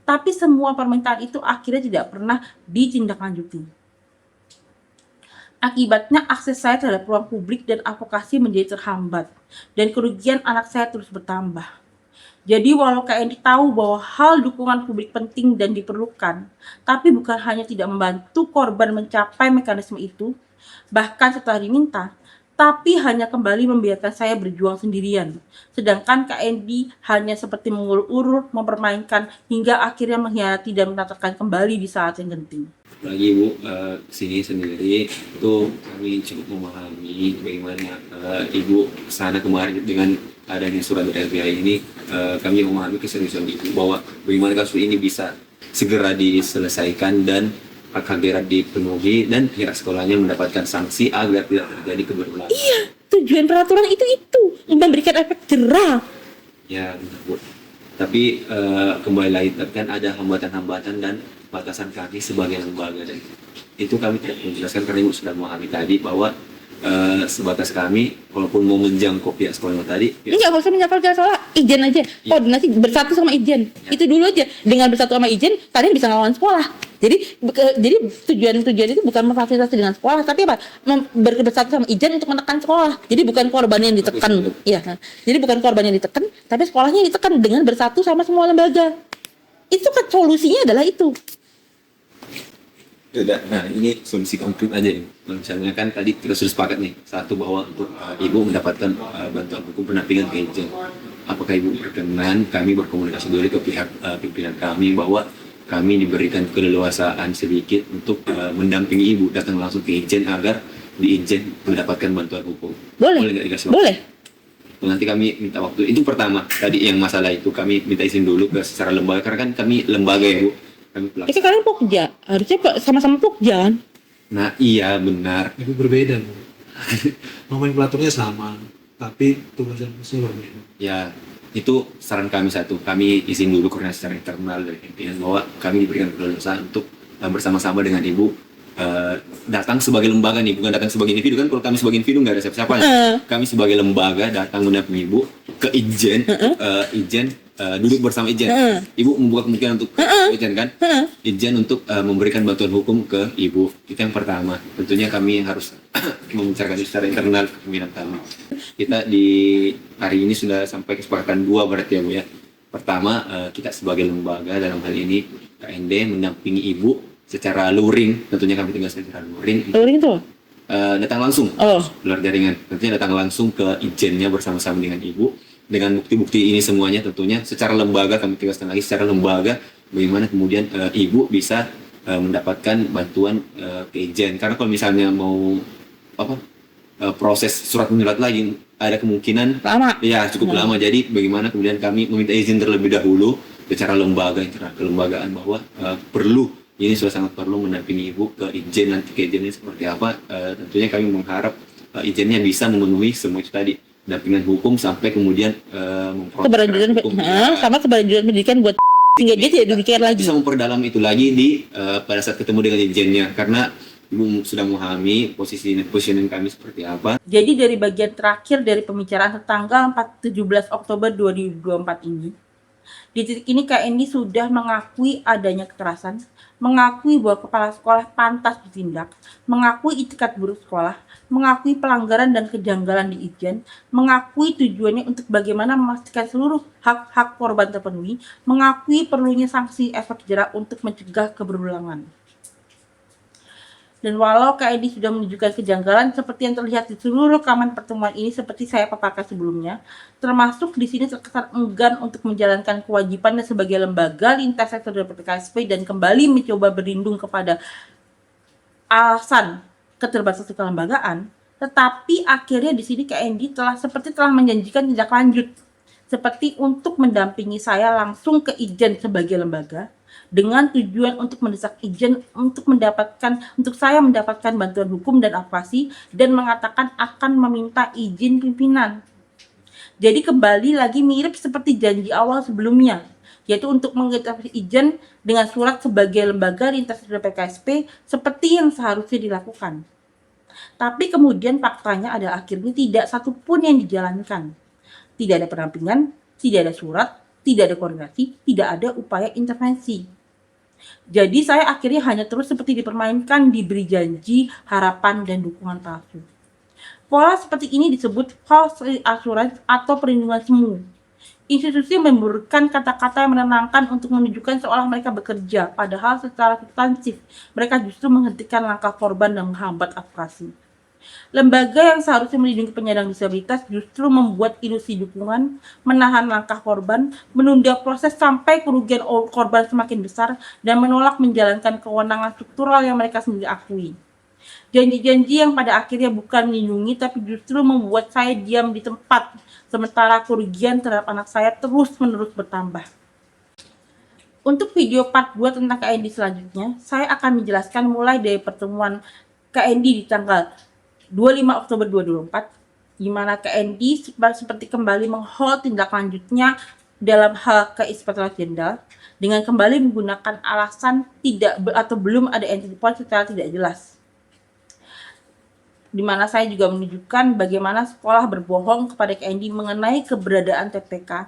A: Tapi semua permintaan itu akhirnya tidak pernah ditindaklanjuti. Akibatnya akses saya terhadap ruang publik dan advokasi menjadi terhambat dan kerugian anak saya terus bertambah. Jadi walau KND tahu bahwa hal dukungan publik penting dan diperlukan, tapi bukan hanya tidak membantu korban mencapai mekanisme itu, bahkan setelah diminta, tapi hanya kembali membiarkan saya berjuang sendirian. Sedangkan KND hanya seperti mengulur-ulur, mempermainkan, hingga akhirnya mengkhianati dan menatakan kembali di saat yang genting.
F: Lagi Bu, sini sendiri itu kami cukup memahami bagaimana Ibu kesana kemarin dengan adanya surat dari LBH ini. Kami memahami keseriusan Ibu bahwa bagaimana kasus ini bisa segera diselesaikan dan hak hadirat dipenuhi dan pihak sekolahnya mendapatkan sanksi agar tidak terjadi keberulangan.
A: Iya, tujuan peraturan itu memberikan efek jerah.
F: Ya, benar, Bu. Tapi kembali lagi kan ada hambatan-hambatan dan batasan kami sebagai lembaga, dan itu kami tidak menjelaskan karena Ibu sudah memahami tadi bahwa sebatas kami walaupun mau menjangkau pihak sekolah tadi
D: Enggak usah menjangkau pihak sekolah, Ijen aja, koordinasi bersatu sama Ijen. Itu dulu aja. Dengan bersatu sama Ijen, kalian bisa ngelawan sekolah. Jadi tujuan itu bukan memfasilitasi dengan sekolah, tapi apa? Bersatu sama Ijen untuk menekan sekolah. Jadi bukan korban yang ditekan. Iya. Jadi bukan korban yang ditekan, tapi sekolahnya yang ditekan dengan bersatu sama semua lembaga. Itu kan solusinya adalah itu.
F: Nah, ini solusi konkret aja nih. Misalnya kan tadi kita sudah sepakat nih, satu bahwa untuk Ibu mendapatkan bantuan hukum pendampingan ke Ijen. Apakah Ibu berkenan kami berkomunikasi dulu ke pihak pimpinan kami bahwa kami diberikan keleluasaan sedikit untuk mendampingi Ibu datang langsung ke Ijen agar di Ijen mendapatkan bantuan hukum.
D: Boleh.
F: Boleh nggak dikasih waktu?
D: Boleh.
F: Nanti kami minta waktu. Itu pertama, tadi yang masalah itu kami minta izin dulu ke secara lembaga karena kan kami lembaga ya Bu. Kami pelaksana.
D: Itu kalian pokja, harusnya sama-sama pokja kan?
F: Nah iya benar.
E: Itu berbeda Bu. Nomenklaturnya sama, tapi tugas dan fungsinya berbeda.
F: Ya itu saran kami satu. Kami izin dulu koordinasi secara internal dari pimpinan bahwa kami diberikan keleluasaan untuk bersama-sama dengan Ibu datang sebagai lembaga nih, bukan datang sebagai individu kan. Kalau kami sebagai individu nggak ada siapa-siapa. Kami sebagai lembaga datang mendampingi Ibu ke Ijen, Ijen duduk bersama Ijen. Ibu membuka kemungkinan untuk Ijen kan? Ijen untuk memberikan bantuan hukum ke Ibu. Itu yang pertama. Tentunya kami harus membicarakan secara internal kepemimpinan kami. Kita di hari ini sudah sampai kesepakatan 2 berarti ya Bu ya. Pertama, kita sebagai lembaga dalam hal ini KND mendampingi Ibu secara luring, tentunya kami tegaskan secara luring.
D: Luring itu?
F: Datang langsung,
D: Oh.
F: luar jaringan. Tentunya datang langsung ke Ijennya bersama-sama dengan Ibu. Dengan bukti-bukti ini semuanya tentunya secara lembaga, kami tegaskan lagi secara lembaga, bagaimana kemudian Ibu bisa mendapatkan bantuan ke Ijen. Karena kalau misalnya mau proses surat menyurat lagi, ada kemungkinan
D: Lama.
F: ya cukup lama. Jadi bagaimana kemudian kami meminta izin terlebih dahulu secara lembaga, secara kelembagaan, bahwa perlu, ini sudah sangat perlu mendampingi ibu ke Ijen, nanti ke Ijennya seperti apa. Tentunya kami mengharap Ijennya bisa memenuhi semua itu tadi, dampingan hukum sampai kemudian memproses
D: Keberlanjutan
F: hukum.
D: sama keberlanjutan pendidikan buat sehingga dia tidak demikian lagi.
F: Bisa memperdalam itu lagi di pada saat ketemu dengan Ijennya, karena ibu sudah memahami positioning kami seperti apa.
A: Jadi dari bagian terakhir dari pembicaraan tanggal 17 Oktober 2024 ini, di titik ini Kak Endi sudah mengakui adanya kekerasan, mengakui bahwa kepala sekolah pantas ditindak, mengakui itikat buruk sekolah, mengakui pelanggaran dan kejanggalan di Ijen, mengakui tujuannya untuk bagaimana memastikan seluruh hak-hak korban terpenuhi, mengakui perlunya sanksi efek jerah untuk mencegah keberulangan. Dan walau Kak Endi sudah menunjukkan kejanggalan seperti yang terlihat di seluruh rekaman pertemuan ini seperti saya paparkan sebelumnya, termasuk di sini terkesan enggan untuk menjalankan kewajibannya sebagai lembaga lintas sektor dari PPKSP dan kembali mencoba berlindung kepada alasan keterbatasan kelembagaan, tetapi akhirnya di sini Kak Endi telah menjanjikan tindak lanjut, seperti untuk mendampingi saya langsung ke Ijen sebagai lembaga, dengan tujuan untuk mendesak Ijen untuk saya mendapatkan bantuan hukum dan advokasi, dan mengatakan akan meminta izin pimpinan. Jadi kembali lagi mirip seperti janji awal sebelumnya, yaitu untuk mengintervensi Ijen dengan surat sebagai lembaga lintas PPKSP seperti yang seharusnya dilakukan. Tapi kemudian faktanya adalah akhirnya tidak satupun yang dijalankan. Tidak ada pendampingan, tidak ada surat, tidak ada koordinasi, tidak ada upaya intervensi. Jadi saya akhirnya hanya terus seperti dipermainkan, diberi janji, harapan, dan dukungan palsu. Pola seperti ini disebut false assurance atau perlindungan semu. Institusi memberikan kata-kata yang menenangkan untuk menunjukkan seolah mereka bekerja, padahal secara substansif mereka justru menghentikan langkah korban dan menghambat advokasi. Lembaga yang seharusnya melindungi penyandang disabilitas justru membuat ilusi dukungan, menahan langkah korban, menunda proses sampai kerugian korban semakin besar, dan menolak menjalankan kewenangan struktural yang mereka sendiri akui. Janji-janji yang pada akhirnya bukan melindungi tapi justru membuat saya diam di tempat, sementara kerugian terhadap anak saya terus-menerus bertambah. Untuk video part 2 tentang Kak Endi selanjutnya, saya akan menjelaskan mulai dari pertemuan Kak Endi di tanggal 25 Oktober 2024, di mana Kak Endi seperti kembali menghold tindak lanjutnya dalam hal ke-Inspektorat Jenderal dengan kembali menggunakan alasan tidak atau belum ada entity point secara tidak jelas. Di mana saya juga menunjukkan bagaimana sekolah berbohong kepada Kak Endi mengenai keberadaan TPK.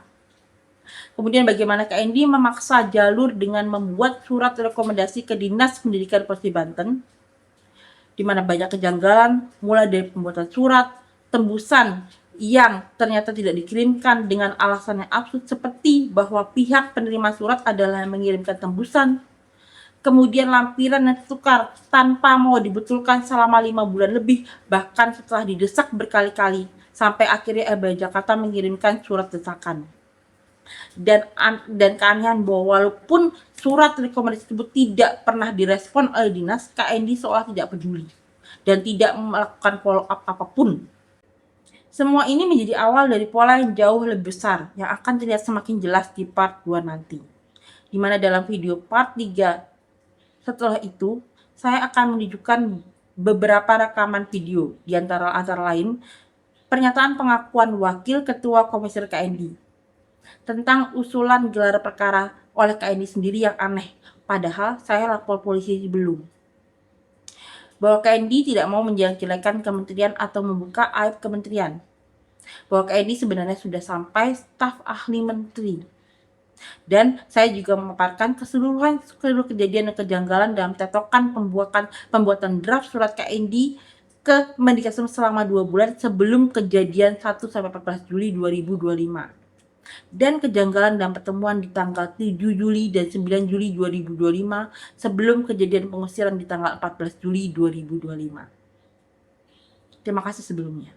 A: Kemudian bagaimana Kak Endi memaksa jalur dengan membuat surat rekomendasi ke Dinas Pendidikan Provinsi Banten, di mana banyak kejanggalan, mulai dari pembuatan surat, tembusan yang ternyata tidak dikirimkan dengan alasan yang absurd seperti bahwa pihak penerima surat adalah yang mengirimkan tembusan, kemudian lampiran yang tertukar tanpa mau dibetulkan selama 5 bulan lebih, bahkan setelah didesak berkali-kali, sampai akhirnya LBH Jakarta mengirimkan surat desakan. Dan keanehan bahwa walaupun surat rekomendasi tersebut tidak pernah direspon oleh dinas, Kak Endi seolah tidak peduli dan tidak melakukan follow up apapun. Semua ini menjadi awal dari pola yang jauh lebih besar yang akan terlihat semakin jelas di part 2 nanti, dimana dalam video part 3 setelah itu saya akan menunjukkan beberapa rekaman video, di antara lain pernyataan pengakuan Wakil Ketua Komisioner Kak Endi tentang usulan gelar perkara oleh Kak Endi sendiri yang aneh, padahal saya lapor polisi belum. Bahwa Kak Endi tidak mau menjelek-jelekan kementerian atau membuka aib kementerian. Bahwa Kak Endi sebenarnya sudah sampai staf ahli menteri. Dan saya juga memaparkan keseluruh kejadian dan kejanggalan dalam tetokan pembuatan draft surat Kak Endi ke Mendikbud selama 2 bulan sebelum kejadian 1-14 Juli 2025. Dan kejanggalan dalam pertemuan di tanggal 7 Juli dan 9 Juli 2025 sebelum kejadian pengusiran di tanggal 14 Juli 2025. Terima kasih sebelumnya.